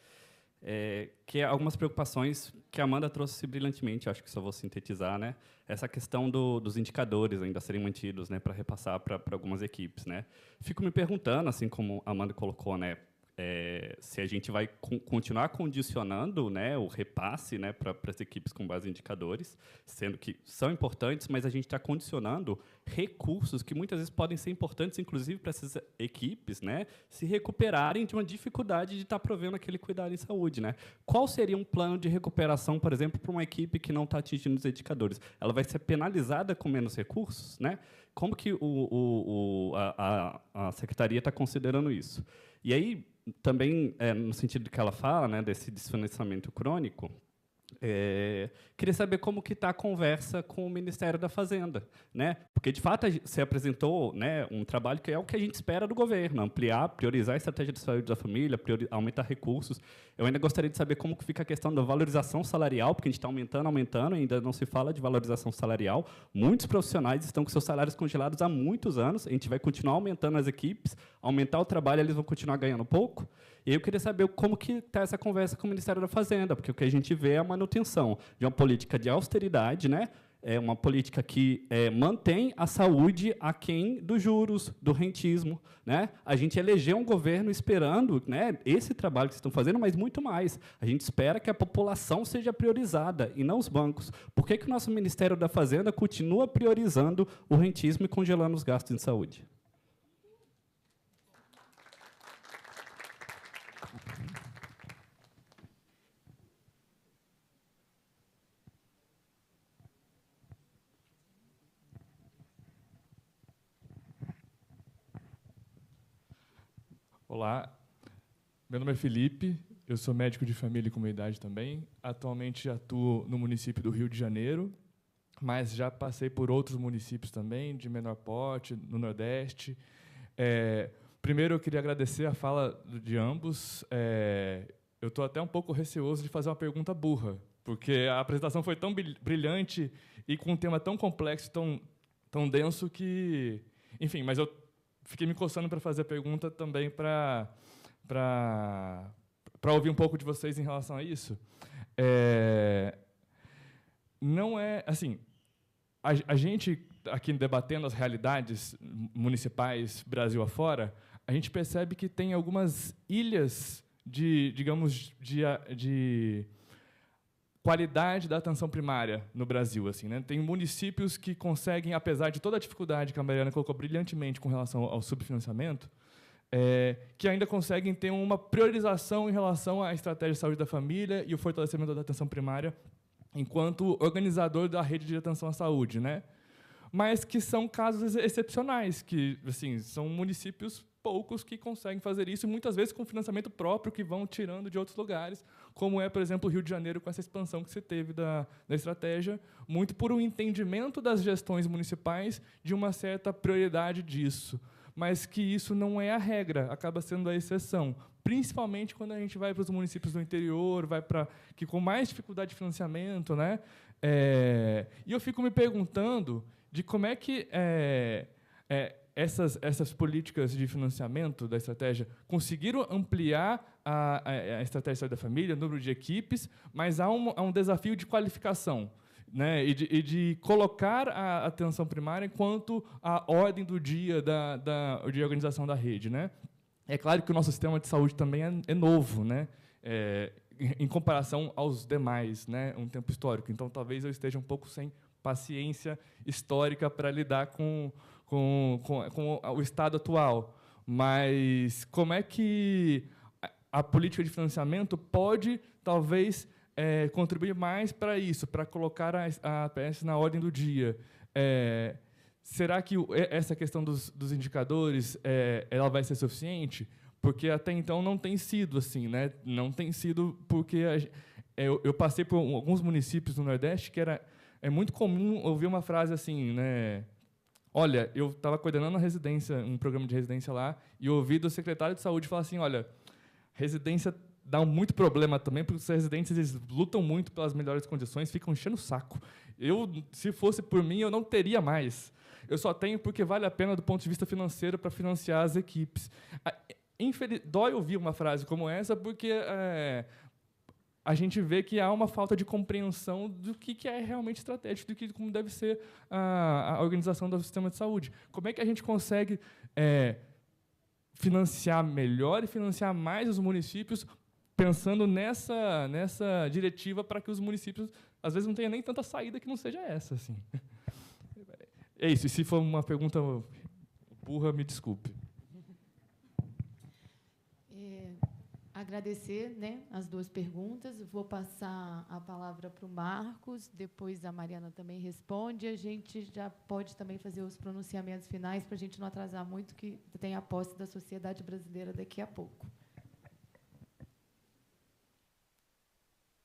que é algumas preocupações que a Amanda trouxe brilhantemente, acho que só vou sintetizar, né? Essa questão dos indicadores ainda serem mantidos, né, para repassar para algumas equipes, né? Fico me perguntando, assim como a Amanda colocou, né, se a gente vai continuar condicionando, né, o repasse, né, para as equipes com base em indicadores, sendo que são importantes, mas a gente está condicionando recursos que muitas vezes podem ser importantes, inclusive para essas equipes, né, se recuperarem de uma dificuldade de estar provendo aquele cuidado em saúde, né? Qual seria um plano de recuperação, por exemplo, para uma equipe que não está atingindo os indicadores? Ela vai ser penalizada com menos recursos, né? Como que a secretaria está considerando isso? E aí, também, no sentido que ela fala, né, desse desfinanciamento crônico, queria saber como que está a conversa com o Ministério da Fazenda, né? Porque, de fato, você apresentou, né, um trabalho que é o que a gente espera do governo, ampliar, priorizar a estratégia de saúde da família, aumentar recursos. Eu ainda gostaria de saber como que fica a questão da valorização salarial, porque a gente está aumentando, ainda não se fala de valorização salarial. Muitos profissionais estão com seus salários congelados há muitos anos, a gente vai continuar aumentando as equipes, aumentar o trabalho, eles vão continuar ganhando pouco. E eu queria saber como que está essa conversa com o Ministério da Fazenda, porque o que a gente vê é a manutenção de uma política de austeridade, né? É uma política que mantém a saúde aquém dos juros, do rentismo, né? A gente elegeu um governo esperando, né, esse trabalho que vocês estão fazendo, mas muito mais. A gente espera que a população seja priorizada e não os bancos. Por que o nosso Ministério da Fazenda continua priorizando o rentismo e congelando os gastos em saúde? Olá, meu nome é Felipe, eu sou médico de família e comunidade também. Atualmente atuo no município do Rio de Janeiro, mas já passei por outros municípios também, de menor porte, no Nordeste. Primeiro, eu queria agradecer a fala de ambos. Eu estou até um pouco receoso de fazer uma pergunta burra, porque a apresentação foi tão brilhante e com um tema tão complexo, tão denso que... Enfim, mas eu fiquei me coçando para fazer a pergunta também para ouvir um pouco de vocês em relação a isso. Não é... Assim, a gente, aqui debatendo as realidades municipais Brasil afora, a gente percebe que tem algumas ilhas digamos, de qualidade da atenção primária no Brasil, assim, né? Tem municípios que conseguem, apesar de toda a dificuldade que a Mariana colocou brilhantemente com relação ao subfinanciamento, que ainda conseguem ter uma priorização em relação à estratégia de saúde da família e o fortalecimento da atenção primária enquanto organizador da rede de atenção à saúde, né? Mas que são casos excepcionais, que assim, são municípios poucos que conseguem fazer isso, muitas vezes com financiamento próprio que vão tirando de outros lugares, como é, por exemplo, o Rio de Janeiro, com essa expansão que se teve da estratégia, muito por um entendimento das gestões municipais de uma certa prioridade disso, mas que isso não é a regra, acaba sendo a exceção, principalmente quando a gente vai para os municípios do interior, vai para que com mais dificuldade de financiamento, né? E eu fico me perguntando de como é que essas políticas de financiamento da estratégia conseguiram ampliar a estratégia de saúde da família, o número de equipes, mas há um desafio de qualificação, né, e de colocar a atenção primária enquanto a ordem do dia de organização da rede, né? É claro que o nosso sistema de saúde também é novo, né? Em comparação aos demais, né? Um tempo histórico. Então, talvez eu esteja um pouco sem paciência histórica para lidar com o estado atual. Mas como é que a política de financiamento pode, talvez, contribuir mais para isso, para colocar a APS na ordem do dia? Será que essa questão dos indicadores ela vai ser suficiente? Porque até então não tem sido assim, né? Não tem sido porque eu passei por alguns municípios no Nordeste que é muito comum ouvir uma frase assim, né? Olha, eu estava coordenando uma residência, um programa de residência lá, e ouvi do secretário de saúde falar assim, olha, residência dá muito problema também, porque os residentes eles lutam muito pelas melhores condições, ficam enchendo o saco. Se fosse por mim, eu não teria mais. Eu só tenho porque vale a pena do ponto de vista financeiro para financiar as equipes. Dói ouvir uma frase como essa, porque a gente vê que há uma falta de compreensão do que é realmente estratégico, como deve ser a organização do sistema de saúde. Como é que a gente consegue financiar melhor e financiar mais os municípios, pensando nessa diretiva para que os municípios, às vezes, não tenham nem tanta saída que não seja essa. Assim. É isso. E se for uma pergunta burra, me desculpe. Agradecer, né, as duas perguntas. Vou passar a palavra para o Marcos, depois a Mariana também responde. A gente já pode também fazer os pronunciamentos finais para a gente não atrasar muito, que tem a posse da sociedade brasileira daqui a pouco.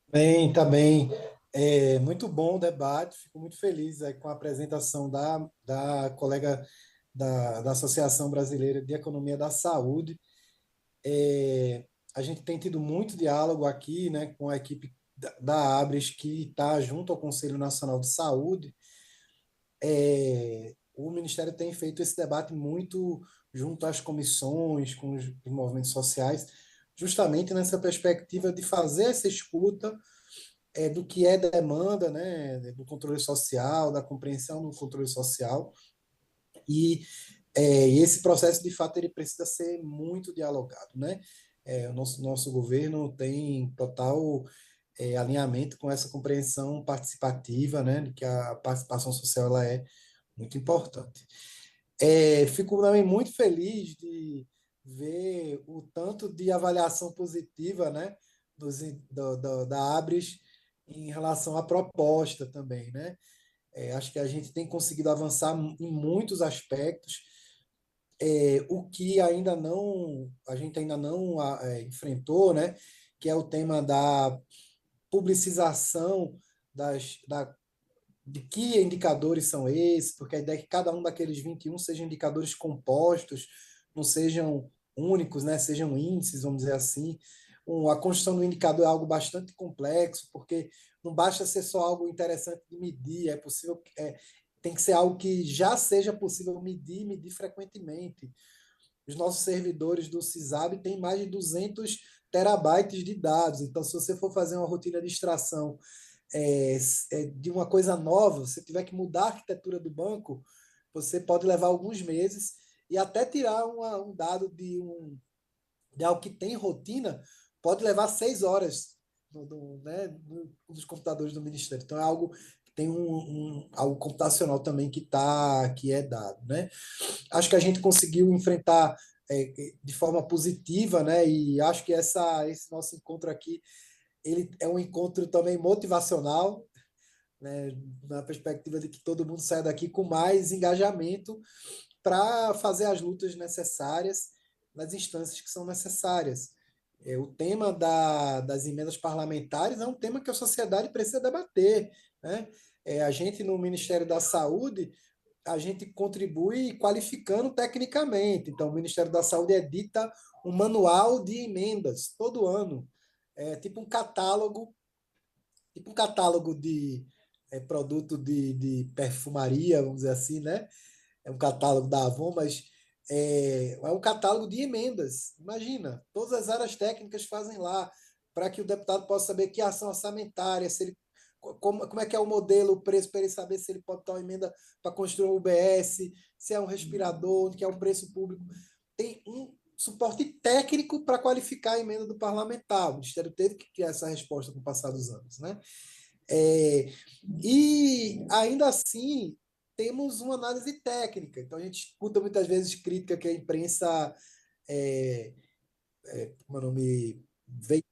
Bem, tá bem. Muito bom o debate. Fico muito feliz com a apresentação da colega da Associação Brasileira de Economia da Saúde. A gente tem tido muito diálogo aqui, né, com a equipe da Abres, que está junto ao Conselho Nacional de Saúde. O Ministério tem feito esse debate muito junto às comissões, com os movimentos sociais, justamente nessa perspectiva de fazer essa escuta do que é demanda, né, do controle social, da compreensão do controle social. E esse processo, de fato, ele precisa ser muito dialogado, né? O nosso governo tem total alinhamento com essa compreensão participativa, né, de que a participação social ela é muito importante. Fico também muito feliz de ver o tanto de avaliação positiva, né, da Abres em relação à proposta também, né? Acho que a gente tem conseguido avançar em muitos aspectos. O que a gente ainda não enfrentou, né, que é o tema da publicização de que indicadores são esses, porque a ideia é que cada um daqueles 21 sejam indicadores compostos, não sejam únicos, né, sejam índices, vamos dizer assim. A construção do indicador é algo bastante complexo, porque não basta ser só algo interessante de medir, é possível, tem que ser algo que já seja possível medir e medir frequentemente. Os nossos servidores do CISAB têm mais de 200 terabytes de dados, então se você for fazer uma rotina de extração de uma coisa nova, se tiver que mudar a arquitetura do banco, você pode levar alguns meses e até tirar um dado de algo que tem rotina, pode levar 6 horas nos computadores do Ministério. Então, é algo que tem algo computacional também que é dado. Né? Acho que a gente conseguiu enfrentar de forma positiva, né? E acho que esse nosso encontro aqui ele é um encontro também motivacional, né? Na perspectiva de que todo mundo saia daqui com mais engajamento para fazer as lutas necessárias nas instâncias que são necessárias. O tema das emendas parlamentares é um tema que a sociedade precisa debater. Né? A gente, no Ministério da Saúde, a gente contribui qualificando tecnicamente. Então, o Ministério da Saúde edita um manual de emendas todo ano. Tipo um catálogo de produto de perfumaria, vamos dizer assim, né? É um catálogo da Avon, mas é um catálogo de emendas. Imagina, todas as áreas técnicas fazem lá, para que o deputado possa saber que ação orçamentária, se ele, como é que é o modelo, o preço, para ele saber se ele pode dar uma emenda para construir um UBS, se é um respirador, que é um preço público. Tem um suporte técnico para qualificar a emenda do parlamentar. O Ministério teve que criar essa resposta com o passar dos anos. Né? E, ainda assim, temos uma análise técnica. Então, a gente escuta muitas vezes crítica que a imprensa como é o nome, veio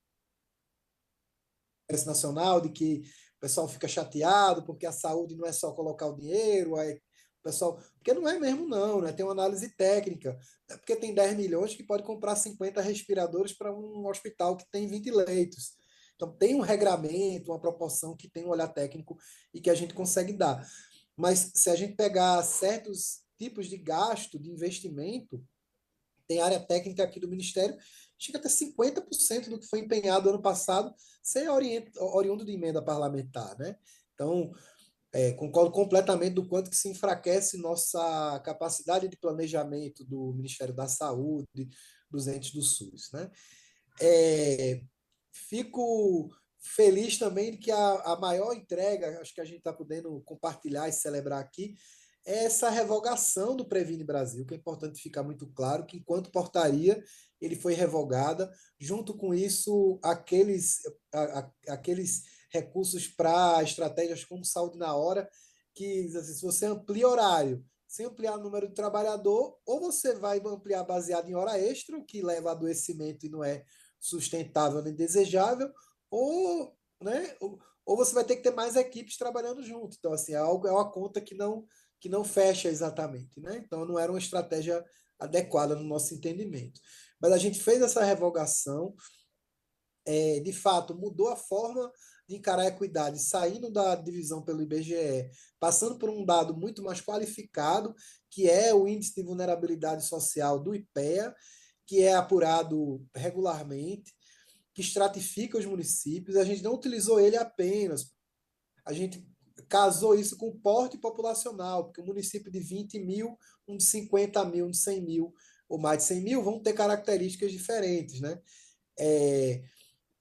nacional, de que o pessoal fica chateado porque a saúde não é só colocar o dinheiro, aí o pessoal... Porque não é mesmo, não, né? Tem uma análise técnica. É porque tem 10 milhões que pode comprar 50 respiradores para um hospital que tem 20 leitos. Então, tem um regramento, uma proporção que tem um olhar técnico e que a gente consegue dar. Mas se a gente pegar certos tipos de gasto, de investimento, tem área técnica aqui do Ministério, chega até 50% do que foi empenhado ano passado ser oriundo de emenda parlamentar. Né? Então, concordo completamente do quanto que se enfraquece nossa capacidade de planejamento do Ministério da Saúde, dos entes do SUS. Né? Fico feliz também de que a maior entrega, acho que a gente está podendo compartilhar e celebrar aqui, é essa revogação do Previne Brasil, que é importante ficar muito claro que, enquanto portaria, ele foi revogada. Junto com isso, aqueles recursos para estratégias como Saúde na Hora, que assim, se você amplia horário, sem ampliar o número de trabalhador, ou você vai ampliar baseado em hora extra, o que leva a adoecimento e não é sustentável nem desejável, ou, né, ou você vai ter que ter mais equipes trabalhando junto. Então, assim, é uma conta que não fecha exatamente. Né? Então, não era uma estratégia adequada no nosso entendimento. Mas a gente fez essa revogação, de fato, mudou a forma de encarar a equidade, saindo da divisão pelo IBGE, passando por um dado muito mais qualificado, que é o Índice de Vulnerabilidade Social do IPEA, que é apurado regularmente, que estratifica os municípios. A gente não utilizou ele apenas, a gente casou isso com o porte populacional, porque um município de 20 mil, um de 50 mil, um de 100 mil, ou mais de 100 mil, vão ter características diferentes. Né?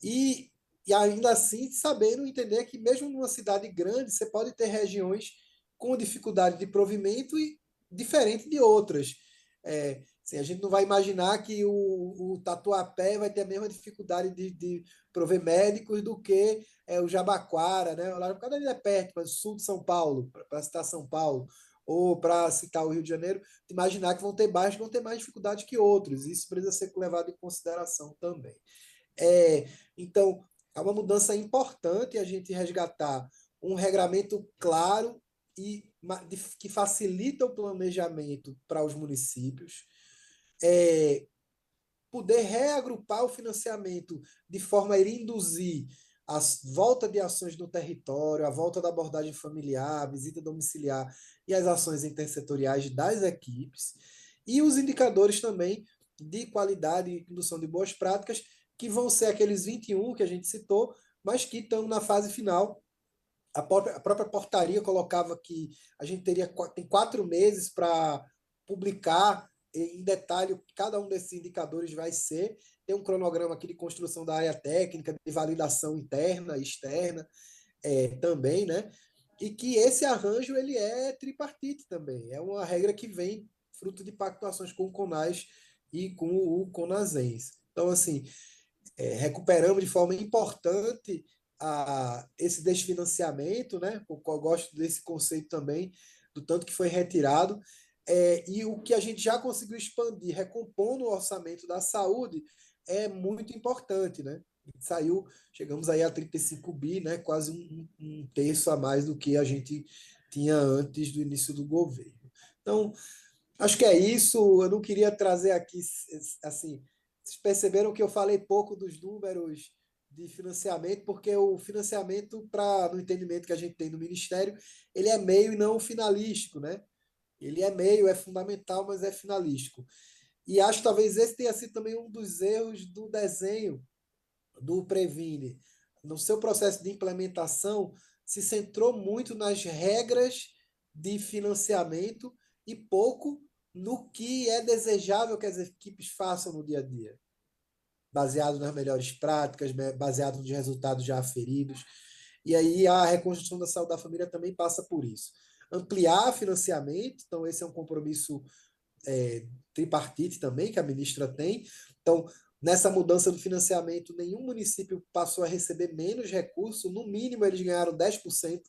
E ainda assim, sabendo entender que mesmo numa cidade grande, você pode ter regiões com dificuldade de provimento e diferente de outras. Assim, a gente não vai imaginar que o Tatuapé vai ter a mesma dificuldade de prover médicos do que o Jabaquara, né? O Jabaquara é perto, mas sul de São Paulo, para citar São Paulo, ou para citar o Rio de Janeiro, imaginar que vão ter bairros que vão ter mais dificuldade que outros. Isso precisa ser levado em consideração também. Então, é uma mudança importante a gente resgatar um regramento claro e que facilita o planejamento para os municípios, poder reagrupar o financiamento de forma a induzir a volta de ações no território, a volta da abordagem familiar, a visita domiciliar e as ações intersetoriais das equipes, e os indicadores também de qualidade e indução de boas práticas, que vão ser aqueles 21 que a gente citou, mas que estão na fase final. A própria portaria colocava que a gente tem 4 meses para publicar em detalhe o que cada um desses indicadores vai ser. Tem um cronograma aqui de construção da área técnica, de validação interna e externa também, né? E que esse arranjo ele é tripartite também. É uma regra que vem fruto de pactuações com o CONAS e com o CONASENS. Então, assim, recuperamos de forma importante esse desfinanciamento, né? Eu gosto desse conceito também, do tanto que foi retirado, e o que a gente já conseguiu expandir, recompondo o orçamento da saúde, é muito importante, né? Chegamos aí a 35 bi, né? Quase um terço a mais do que a gente tinha antes do início do governo. Então, acho que é isso. Eu não queria trazer aqui, assim, vocês perceberam que eu falei pouco dos números de financiamento, porque o financiamento, no entendimento que a gente tem no Ministério, ele é meio e não finalístico, né? Ele é meio, é fundamental, mas é finalístico. E acho que talvez esse tenha sido também um dos erros do desenho do Previne. No seu processo de implementação, se centrou muito nas regras de financiamento e pouco no que é desejável que as equipes façam no dia a dia, baseado nas melhores práticas, baseado nos resultados já aferidos. E aí a reconstrução da saúde da família também passa por isso. Ampliar financiamento, então esse é um compromisso tripartite também que a ministra tem. Então, nessa mudança do financiamento, nenhum município passou a receber menos recursos, no mínimo eles ganharam 10%,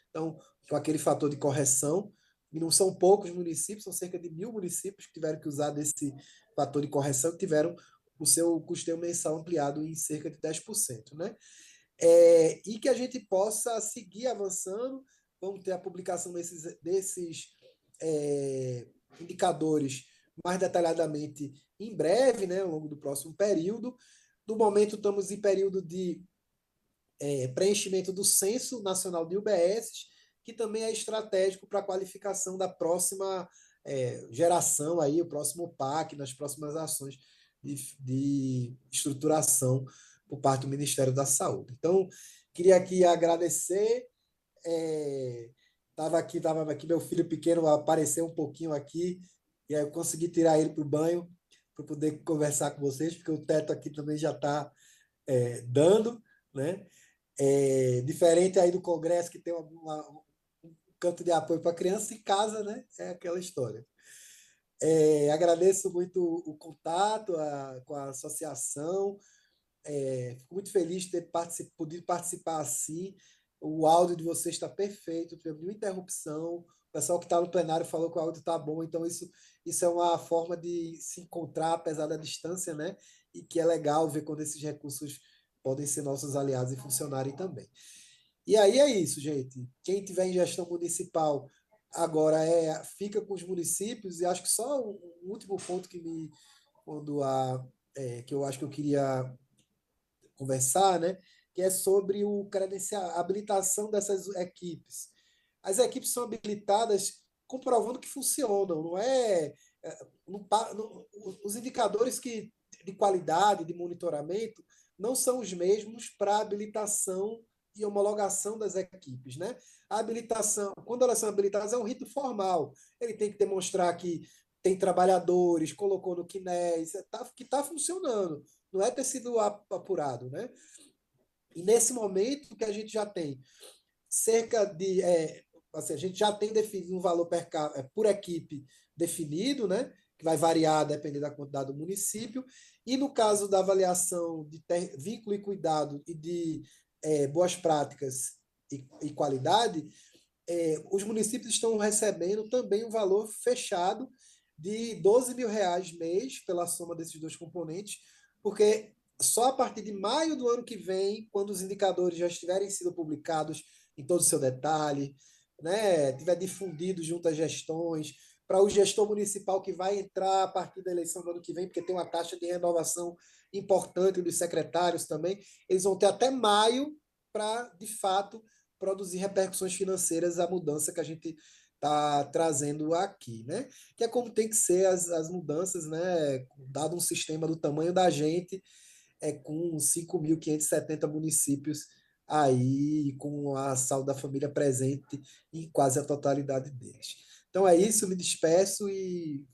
então, com aquele fator de correção, e não são poucos municípios, são cerca de 1.000 municípios que tiveram que usar desse fator de correção, que tiveram o seu custeio mensal ampliado em cerca de 10%, né? E que a gente possa seguir avançando, vamos ter a publicação desses indicadores mais detalhadamente em breve, né, ao longo do próximo período. No momento, estamos em período de preenchimento do Censo Nacional de UBS, que também é estratégico para a qualificação da próxima geração, aí, o próximo PAC, nas próximas ações de estruturação por parte do Ministério da Saúde. Então, queria aqui agradecer. Estava aqui, meu filho pequeno apareceu um pouquinho aqui, e aí eu consegui tirar ele para o banho, para poder conversar com vocês, porque o teto aqui também já está dando, né? Diferente aí do Congresso, que tem um canto de apoio para criança, em casa, né? É aquela história. Agradeço muito o contato com a associação, fico muito feliz de ter podido participar assim. O áudio de vocês está perfeito, não teve nenhuma interrupção. O pessoal que está no plenário falou que o áudio está bom, então isso é uma forma de se encontrar, apesar da distância, né? E que é legal ver quando esses recursos podem ser nossos aliados e funcionarem também. E aí é isso, gente. Quem tiver em gestão municipal agora fica com os municípios, e acho que só um último ponto que eu acho que eu queria conversar, né? Que é sobre a habilitação dessas equipes. As equipes são habilitadas comprovando que funcionam, não é? Os indicadores de qualidade, de monitoramento, não são os mesmos para habilitação e homologação das equipes, né? A habilitação, quando elas são habilitadas, é um rito formal. Ele tem que demonstrar que tem trabalhadores, colocou no CNES, que está funcionando. Não é ter sido apurado, né? E nesse momento que a gente já tem cerca de... assim, a gente já tem definido um valor por equipe definido, né? Que vai variar dependendo da quantidade do município. E no caso da avaliação de vínculo e cuidado e de boas práticas e qualidade, os municípios estão recebendo também um valor fechado de R$12 mil mês pela soma desses dois componentes, porque só a partir de maio do ano que vem, quando os indicadores já estiverem sido publicados em todo o seu detalhe, né, tiver difundido junto às gestões, para o gestor municipal que vai entrar a partir da eleição do ano que vem, porque tem uma taxa de renovação importante dos secretários também, eles vão ter até maio para, de fato, produzir repercussões financeiras a mudança que a gente está trazendo aqui, né? Que é como tem que ser as mudanças, né? Dado um sistema do tamanho da gente, com 5.570 municípios aí com a saúde da família presente em quase a totalidade deles. Então é isso, me despeço e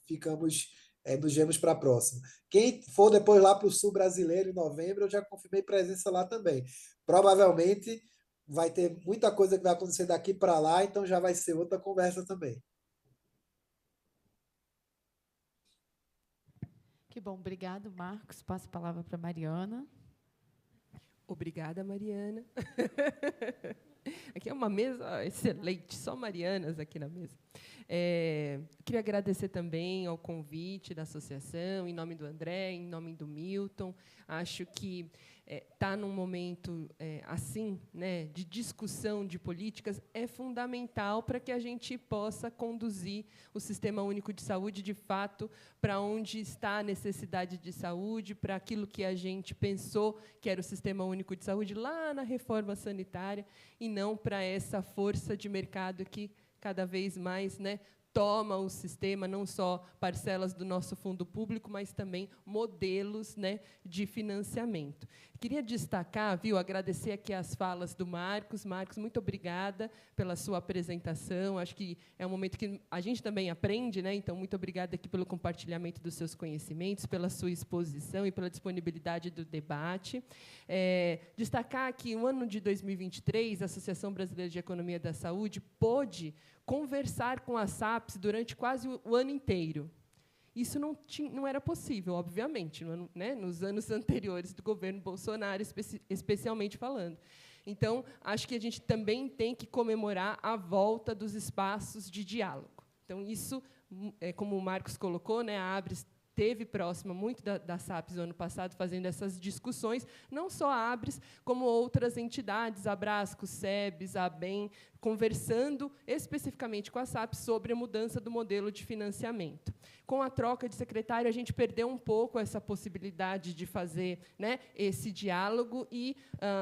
nos vemos para a próxima. Quem for depois lá para o Sul Brasileiro em novembro, eu já confirmei presença lá também. Provavelmente vai ter muita coisa que vai acontecer daqui para lá, então já vai ser outra conversa também. Que bom, obrigado, Marcos. Passo a palavra para a Mariana. Obrigada, Mariana. Aqui é uma mesa excelente, só Marianas aqui na mesa. Queria agradecer também ao convite da associação, em nome do André, em nome do Milton. Acho que estar num momento assim, né, de discussão de políticas, é fundamental para que a gente possa conduzir o Sistema Único de Saúde, de fato, para onde está a necessidade de saúde, para aquilo que a gente pensou que era o Sistema Único de Saúde lá na reforma sanitária, e não para essa força de mercado que cada vez mais, né, toma o sistema, não só parcelas do nosso fundo público, mas também modelos, né, de financiamento. Queria destacar, agradecer aqui as falas do Marcos. Marcos, muito obrigada pela sua apresentação. Acho que é um momento que a gente também aprende, né? Então, muito obrigada aqui pelo compartilhamento dos seus conhecimentos, pela sua exposição e pela disponibilidade do debate. Destacar que, no ano de 2023, a Associação Brasileira de Economia da Saúde pôde conversar com a SAPS durante quase o ano inteiro. Isso não era possível, obviamente, né, nos anos anteriores do governo Bolsonaro, especialmente falando. Então, acho que a gente também tem que comemorar a volta dos espaços de diálogo. Então, isso, como o Marcos colocou, né, a ABRES esteve próxima muito da SAPS no ano passado, fazendo essas discussões, não só a ABRES, como outras entidades, a Abrasco, SEBS, a ABEM, conversando especificamente com a SAPS sobre a mudança do modelo de financiamento. Com a troca de secretário, a gente perdeu um pouco essa possibilidade de fazer, né, esse diálogo, e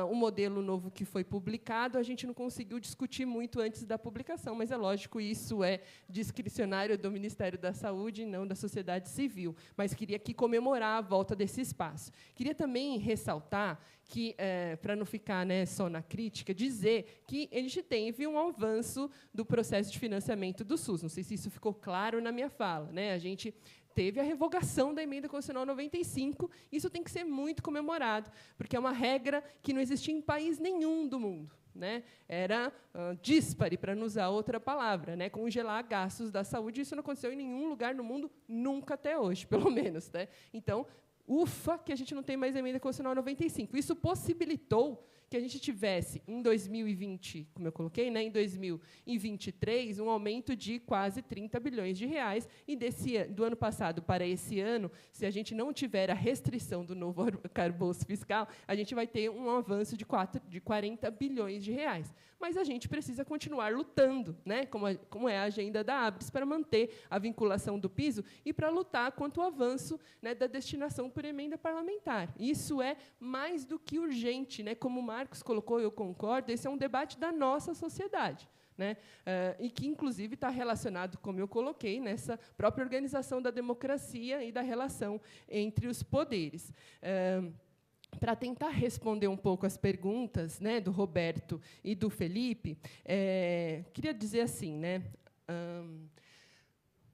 o modelo novo que foi publicado, a gente não conseguiu discutir muito antes da publicação, mas, é lógico, isso é discricionário do Ministério da Saúde e não da sociedade civil. Mas queria aqui comemorar a volta desse espaço. Queria também ressaltar que, para não ficar, né, só na crítica, dizer que a gente teve um avanço do processo de financiamento do SUS. Não sei se isso ficou claro na minha fala, né? A gente teve a revogação da Emenda Constitucional 95, isso tem que ser muito comemorado, porque é uma regra que não existia em país nenhum do mundo. Né? Era díspare, para não usar outra palavra, né? Congelar gastos da saúde. Isso não aconteceu em nenhum lugar no mundo, nunca até hoje, pelo menos. Né? Então, ufa, que a gente não tem mais Emenda Constitucional 95. Isso possibilitou que a gente tivesse, em 2020, como eu coloquei, né, em 2023, um aumento de quase 30 bilhões de reais, e do ano passado para esse ano, se a gente não tiver a restrição do novo arcabouço fiscal, a gente vai ter um avanço de 40 bilhões de reais. Mas a gente precisa continuar lutando, né, como é a agenda da ABRES, para manter a vinculação do piso e para lutar contra o avanço, né, da destinação por emenda parlamentar. Isso é mais do que urgente, né, como o Marcos colocou, eu concordo, esse é um debate da nossa sociedade, né, e que, inclusive, está relacionado, como eu coloquei, nessa própria organização da democracia e da relação entre os poderes. Para tentar responder um pouco as perguntas, né, do Roberto e do Felipe, queria dizer assim, né,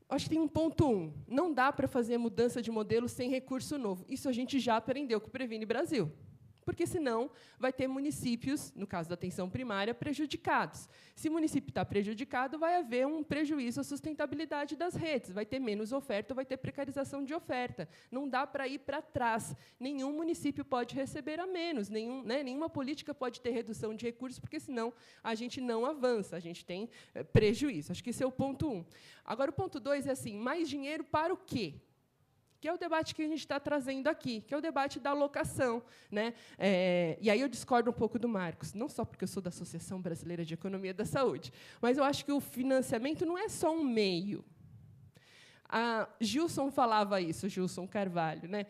acho que tem um ponto 1. Não dá para fazer mudança de modelo sem recurso novo. Isso a gente já aprendeu com o Previne Brasil. Porque, senão, vai ter municípios, no caso da atenção primária, prejudicados. Se o município está prejudicado, vai haver um prejuízo à sustentabilidade das redes, vai ter menos oferta, vai ter precarização de oferta. Não dá para ir para trás. Nenhum município pode receber a menos, nenhuma política pode ter redução de recursos, porque, senão, a gente não avança, a gente tem prejuízo. Acho que esse é o ponto 1. Agora, o ponto 2 é assim, mais dinheiro para o quê? Que é o debate que a gente está trazendo aqui, que é o debate da alocação. Né? E aí eu discordo um pouco do Marcos, não só porque eu sou da Associação Brasileira de Economia da Saúde, mas eu acho que o financiamento não é só um meio. Gilson falava isso, Gilson Carvalho, né?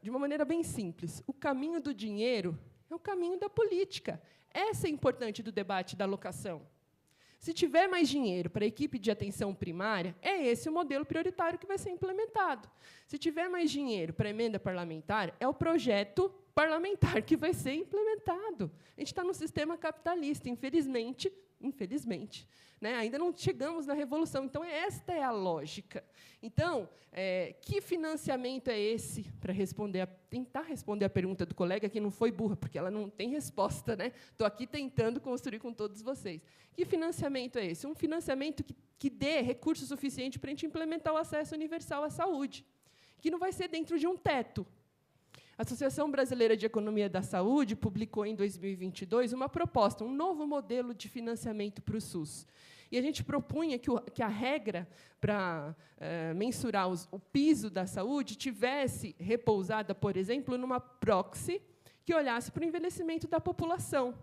De uma maneira bem simples. O caminho do dinheiro é o caminho da política. Essa é importante do debate da alocação. Se tiver mais dinheiro para a equipe de atenção primária, é esse o modelo prioritário que vai ser implementado. Se tiver mais dinheiro para a emenda parlamentar, é o projeto parlamentar que vai ser implementado. A gente está num sistema capitalista, infelizmente, né? Ainda não chegamos na revolução. Então, esta é a lógica. Então, que financiamento é esse? Para tentar responder a pergunta do colega, que não foi burra, porque ela não tem resposta. Estou aqui tentando construir com todos vocês. Que financiamento é esse? Um financiamento que dê recurso suficiente para a gente implementar o acesso universal à saúde, que não vai ser dentro de um teto. A Associação Brasileira de Economia da Saúde publicou, em 2022, uma proposta, um novo modelo de financiamento para o SUS. E a gente propunha que a regra para mensurar o piso da saúde tivesse repousada, por exemplo, numa proxy que olhasse para o envelhecimento da população.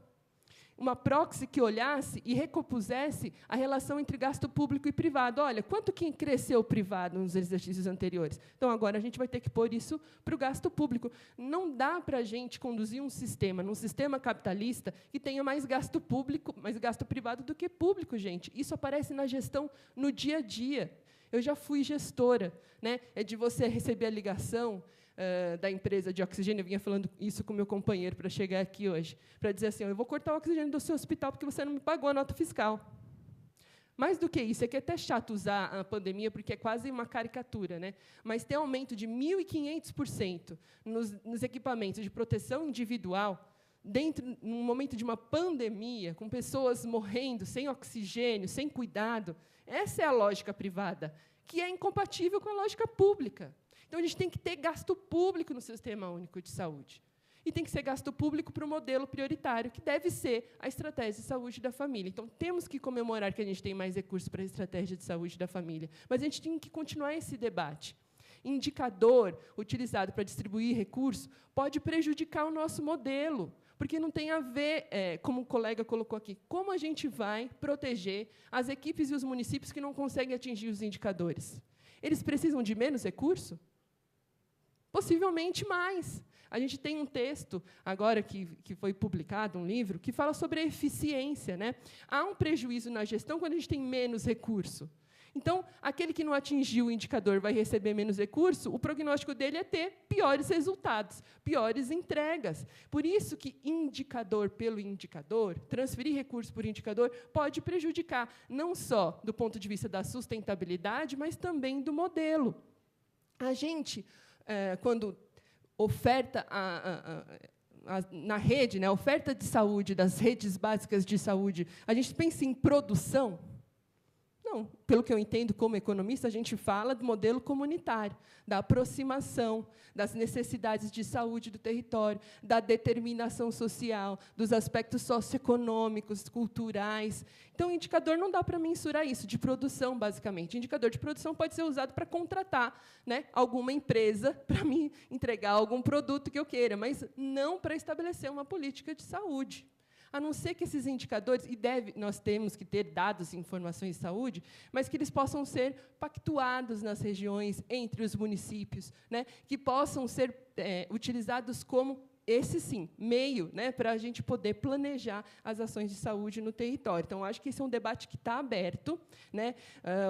Uma proxy que olhasse e recompusesse a relação entre gasto público e privado. Olha, quanto que cresceu o privado nos exercícios anteriores? Então, agora a gente vai ter que pôr isso para o gasto público. Não dá para a gente conduzir num sistema capitalista, que tenha mais gasto público, mais gasto privado do que público, gente. Isso aparece na gestão no dia a dia. Eu já fui gestora, né? É de você receber a ligação da empresa de oxigênio. Eu vinha falando isso com o meu companheiro para chegar aqui hoje, para dizer assim, eu vou cortar o oxigênio do seu hospital porque você não me pagou a nota fiscal. Mais do que isso, é que é até chato usar a pandemia, porque é quase uma caricatura, né? Mas tem aumento de 1.500% nos equipamentos de proteção individual, num momento de uma pandemia, com pessoas morrendo, sem oxigênio, sem cuidado. Essa é a lógica privada, que é incompatível com a lógica pública. Então, a gente tem que ter gasto público no Sistema Único de Saúde. E tem que ser gasto público para o modelo prioritário, que deve ser a estratégia de saúde da família. Então, temos que comemorar que a gente tem mais recursos para a estratégia de saúde da família. Mas a gente tem que continuar esse debate. Indicador utilizado para distribuir recursos pode prejudicar o nosso modelo, porque não tem a ver, como o colega colocou aqui, como a gente vai proteger as equipes e os municípios que não conseguem atingir os indicadores. Eles precisam de menos recurso? Possivelmente mais. A gente tem um texto, agora que foi publicado, um livro, que fala sobre a eficiência, né? Há um prejuízo na gestão quando a gente tem menos recurso. Então, aquele que não atingiu o indicador vai receber menos recurso, o prognóstico dele é ter piores resultados, piores entregas. Por isso que indicador pelo indicador, transferir recurso por indicador, pode prejudicar, não só do ponto de vista da sustentabilidade, mas também do modelo. A gente, quando oferta na rede, né, a oferta de saúde, das redes básicas de saúde, a gente pensa em produção? Não, pelo que eu entendo como economista, a gente fala do modelo comunitário, da aproximação das necessidades de saúde do território, da determinação social, dos aspectos socioeconômicos, culturais. Então, o indicador não dá para mensurar isso, de produção, basicamente. O indicador de produção pode ser usado para contratar, né, alguma empresa para me entregar algum produto que eu queira, mas não para estabelecer uma política de saúde. A não ser que esses indicadores, nós temos que ter dados e informações de saúde, mas que eles possam ser pactuados nas regiões, entre os municípios, né, que possam ser utilizados como, esse sim, meio, né, para a gente poder planejar as ações de saúde no território. Então, acho que esse é um debate que está aberto, né?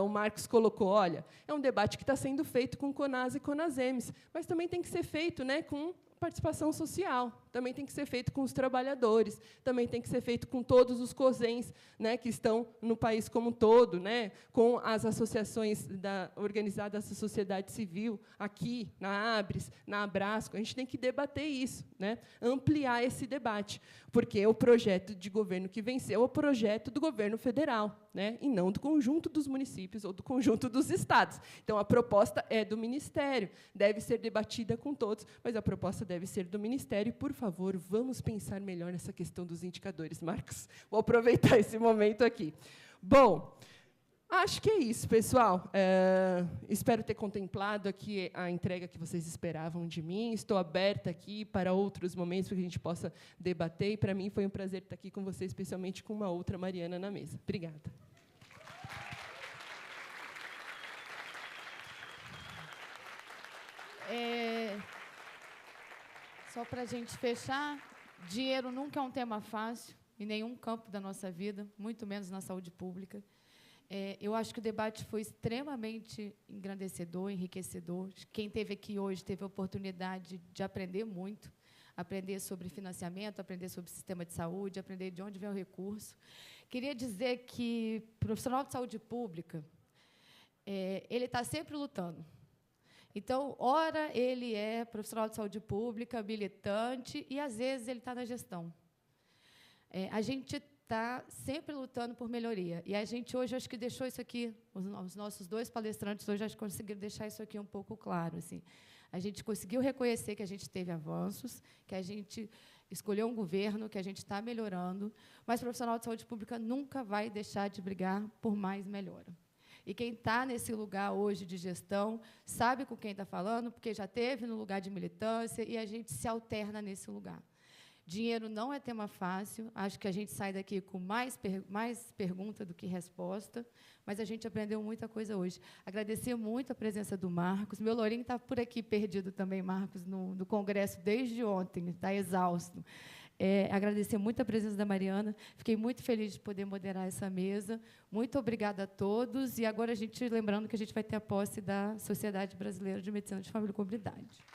O Marcos colocou, olha, é um debate que está sendo feito com CONAS e CONASEMES, mas também tem que ser feito, né, com participação social, também tem que ser feito com os trabalhadores, também tem que ser feito com todos os COSENs, né, que estão no país como um todo, né, com as associações organizadas da sociedade civil, aqui, na ABRES, na Abrasco. A gente tem que debater isso, né, ampliar esse debate, porque o projeto de governo que venceu é o projeto do governo federal, né, e não do conjunto dos municípios ou do conjunto dos estados. Então, a proposta é do Ministério, deve ser debatida com todos, mas a proposta deve ser do Ministério. Por favor, vamos pensar melhor nessa questão dos indicadores, Marcos. Vou aproveitar esse momento aqui. Bom, acho que é isso, pessoal. Espero ter contemplado aqui a entrega que vocês esperavam de mim. Estou aberta aqui para outros momentos para que a gente possa debater. E, para mim, foi um prazer estar aqui com vocês, especialmente com uma outra Mariana na mesa. Obrigada. Só para a gente fechar, dinheiro nunca é um tema fácil, em nenhum campo da nossa vida, muito menos na saúde pública. Eu acho que o debate foi extremamente engrandecedor, enriquecedor. Quem esteve aqui hoje teve a oportunidade de aprender muito, aprender sobre financiamento, aprender sobre sistema de saúde, aprender de onde vem o recurso. Queria dizer que o profissional de saúde pública, ele está sempre lutando. Então, ora, ele é profissional de saúde pública, militante, e, às vezes, ele está na gestão. A gente está sempre lutando por melhoria. E a gente, hoje, acho que deixou isso aqui, os nossos dois palestrantes hoje acho que conseguiram deixar isso aqui um pouco claro. Assim. A gente conseguiu reconhecer que a gente teve avanços, que a gente escolheu um governo, que a gente está melhorando, mas o profissional de saúde pública nunca vai deixar de brigar por mais melhora. E quem está nesse lugar hoje de gestão sabe com quem está falando, porque já esteve no lugar de militância e a gente se alterna nesse lugar. Dinheiro não é tema fácil, acho que a gente sai daqui com mais pergunta do que resposta, mas a gente aprendeu muita coisa hoje. Agradecer muito a presença do Marcos. Meu Lourinho está por aqui perdido também, Marcos, no Congresso desde ontem, está exausto. Agradecer muito a presença da Mariana. Fiquei muito feliz de poder moderar essa mesa. Muito obrigada a todos. E agora, lembrando que a gente vai ter a posse da Sociedade Brasileira de Medicina de Família e Comunidade.